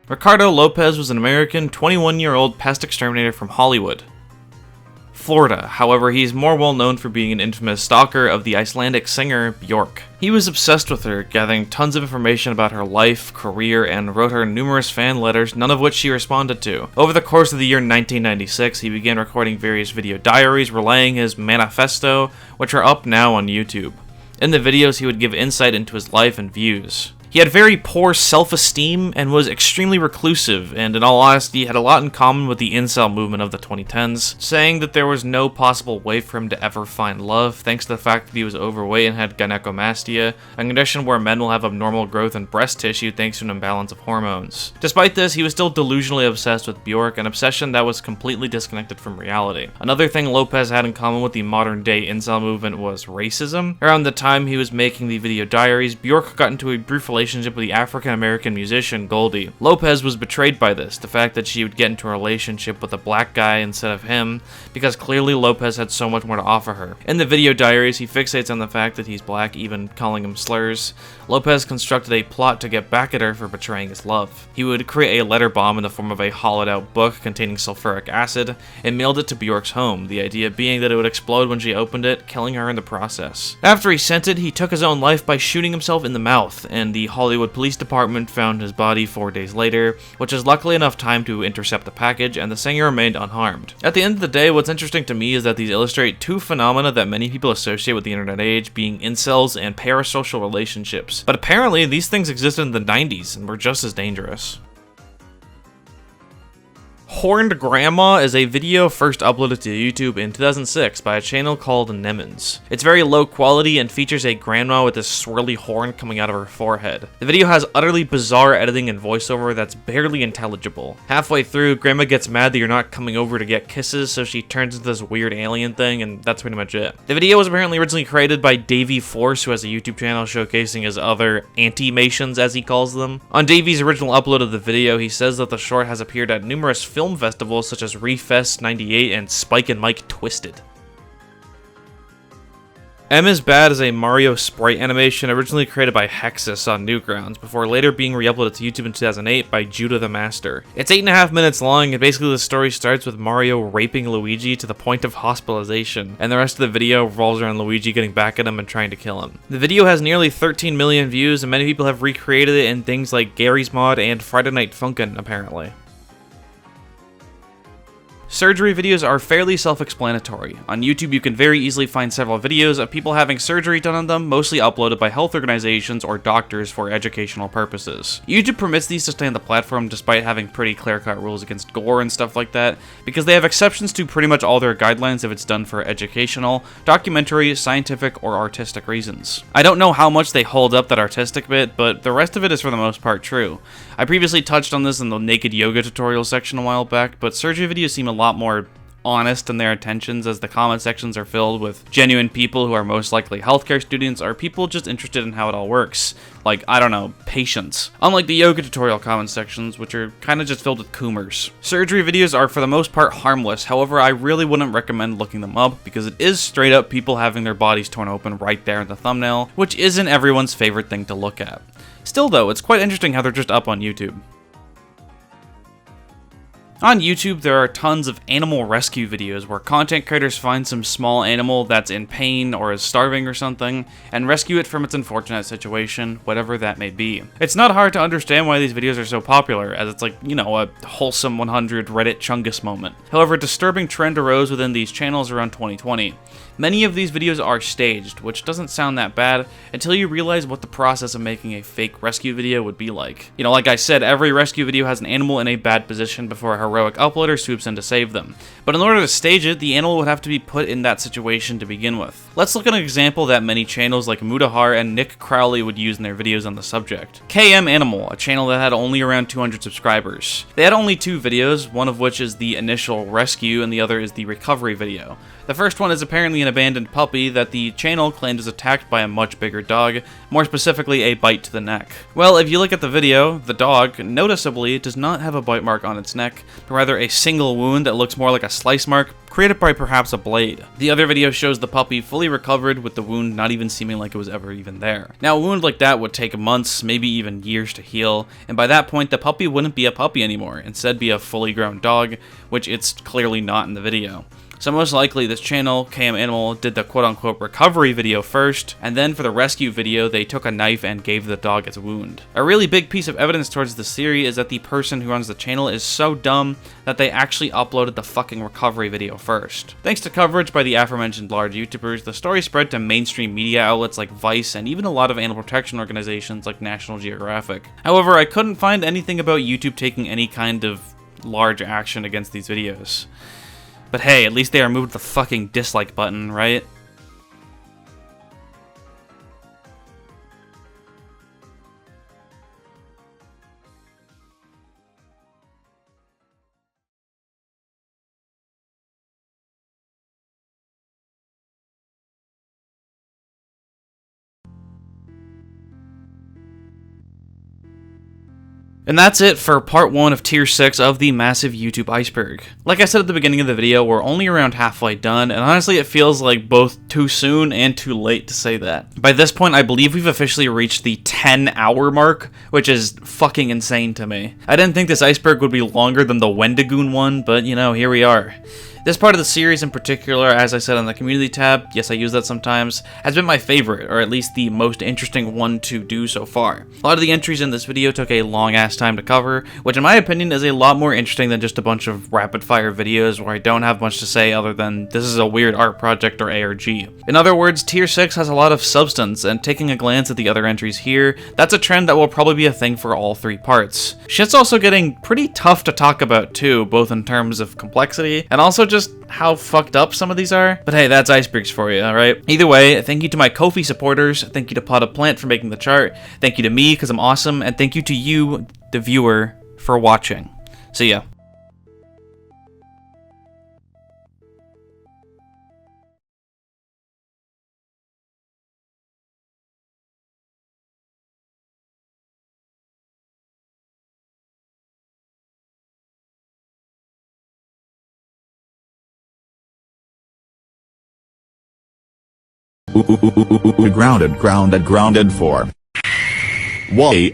Ricardo Lopez was an American 21-year-old pest exterminator from Hollywood, Florida. However, he's more well known for being an infamous stalker of the Icelandic singer Björk. He was obsessed with her, gathering tons of information about her life, career, and wrote her numerous fan letters, none of which she responded to. Over the course of the year 1996, he began recording various video diaries relaying his manifesto, which are up now on YouTube. In the videos, he would give insight into his life and views. He had very poor self-esteem and was extremely reclusive, and in all honesty had a lot in common with the incel movement of the 2010s, saying that there was no possible way for him to ever find love thanks to the fact that he was overweight and had gynecomastia, a condition where men will have abnormal growth in breast tissue thanks to an imbalance of hormones. Despite this, he was still delusionally obsessed with Bjork, an obsession that was completely disconnected from reality. Another thing Lopez had in common with the modern-day incel movement was racism. Around the time he was making the video diaries, Bjork got into a brief relationship with the African-American musician Goldie. Lopez was betrayed by this, the fact that she would get into a relationship with a black guy instead of him, because clearly Lopez had so much more to offer her. In the video diaries, he fixates on the fact that he's black, even calling him slurs. Lopez constructed a plot to get back at her for betraying his love. He would create a letter bomb in the form of a hollowed-out book containing sulfuric acid and mailed it to Bjork's home, the idea being that it would explode when she opened it, killing her in the process. After he sent it, he took his own life by shooting himself in the mouth, and the Hollywood Police Department found his body 4 days later, which is luckily enough time to intercept the package, and the singer remained unharmed. At the end of the day, what's interesting to me is that these illustrate two phenomena that many people associate with the internet age, being incels and parasocial relationships. But apparently, these things existed in the 90s and were just as dangerous. Horned Grandma is a video first uploaded to YouTube in 2006 by a channel called Nemens. It's very low quality and features a grandma with this swirly horn coming out of her forehead. The video has utterly bizarre editing and voiceover that's barely intelligible. Halfway through, Grandma gets mad that you're not coming over to get kisses, so she turns into this weird alien thing, and that's pretty much it. The video was apparently originally created by Davey Force, who has a YouTube channel showcasing his other anti-mations, as he calls them. On Davey's original upload of the video, he says that the short has appeared at numerous film festivals such as Refest 98 and Spike and Mike Twisted. M is Bad is a Mario sprite animation originally created by Hexus on Newgrounds, before later being re-uploaded to YouTube in 2008 by Judah the Master. It's 8.5 minutes long, and basically the story starts with Mario raping Luigi to the point of hospitalization, and the rest of the video revolves around Luigi getting back at him and trying to kill him. The video has nearly 13 million views, and many people have recreated it in things like Gary's Mod and Friday Night Funkin', apparently. Surgery videos are fairly self-explanatory. On YouTube, you can very easily find several videos of people having surgery done on them, mostly uploaded by health organizations or doctors for educational purposes. YouTube permits these to stay on the platform despite having pretty clear-cut rules against gore and stuff like that, because they have exceptions to pretty much all their guidelines if it's done for educational, documentary, scientific, or artistic reasons. I don't know how much they hold up that artistic bit, but the rest of it is for the most part true. I previously touched on this in the naked yoga tutorial section a while back, but surgery videos seem a lot more honest in their intentions, as the comment sections are filled with genuine people who are most likely healthcare students or people just interested in how it all works. Like, I don't know, patients. Unlike the yoga tutorial comment sections, which are kind of just filled with coomers. Surgery videos are for the most part harmless, however I really wouldn't recommend looking them up because it is straight up people having their bodies torn open right there in the thumbnail, which isn't everyone's favorite thing to look at. Still though, it's quite interesting how they're just up on YouTube. On YouTube, there are tons of animal rescue videos where content creators find some small animal that's in pain or is starving or something, and rescue it from its unfortunate situation, whatever that may be. It's not hard to understand why these videos are so popular, as it's like, you know, a wholesome 100 Reddit Chungus moment. However, a disturbing trend arose within these channels around 2020. Many of these videos are staged, which doesn't sound that bad until you realize what the process of making a fake rescue video would be like. You know, like I said, every rescue video has an animal in a bad position before a heroic uploader swoops in to save them. But in order to stage it, the animal would have to be put in that situation to begin with. Let's look at an example that many channels like Mudahar and Nick Crowley would use in their videos on the subject. KM Animal, a channel that had only around 200 subscribers. They had only two videos, one of which is the initial rescue and the other is the recovery video. The first one is apparently an abandoned puppy that the channel claimed is attacked by a much bigger dog, more specifically a bite to the neck. Well, if you look at the video, the dog, noticeably, does not have a bite mark on its neck, but rather a single wound that looks more like a slice mark, created by perhaps a blade. The other video shows the puppy fully recovered with the wound not even seeming like it was ever even there. Now, a wound like that would take months, maybe even years to heal, and by that point the puppy wouldn't be a puppy anymore, instead be a fully grown dog, which it's clearly not in the video. So most likely this channel, KM Animal, did the quote-unquote recovery video first, and then for the rescue video they took a knife and gave the dog its wound. A really big piece of evidence towards this theory is that the person who runs the channel is so dumb that they actually uploaded the fucking recovery video first. Thanks to coverage by the aforementioned large YouTubers, the story spread to mainstream media outlets like Vice and even a lot of animal protection organizations like National Geographic. However, I couldn't find anything about YouTube taking any kind of large action against these videos. But hey, at least they removed the fucking dislike button, right? And that's it for part 1 of tier 6 of the massive YouTube iceberg. Like I said at the beginning of the video, we're only around halfway done, and honestly it feels like both too soon and too late to say that. By this point, I believe we've officially reached the 10-hour mark, which is fucking insane to me. I didn't think this iceberg would be longer than the Wendigoon one, but you know, here we are. This part of the series in particular, as I said on the community tab, yes I use that sometimes, has been my favorite, or at least the most interesting one to do so far. A lot of the entries in this video took a long ass time to cover, which in my opinion is a lot more interesting than just a bunch of rapid fire videos where I don't have much to say other than this is a weird art project or ARG. In other words, tier 6 has a lot of substance, and taking a glance at the other entries here, that's a trend that will probably be a thing for all 3 parts. Shit's also getting pretty tough to talk about too, both in terms of complexity and also just how fucked up some of these are. But hey, that's icebergs for you, alright? Either way, thank you to my Ko-fi supporters, thank you to Pot of Plant for making the chart, thank you to me because I'm awesome, and thank you to you, the viewer, for watching. See ya. Grounded for. Why?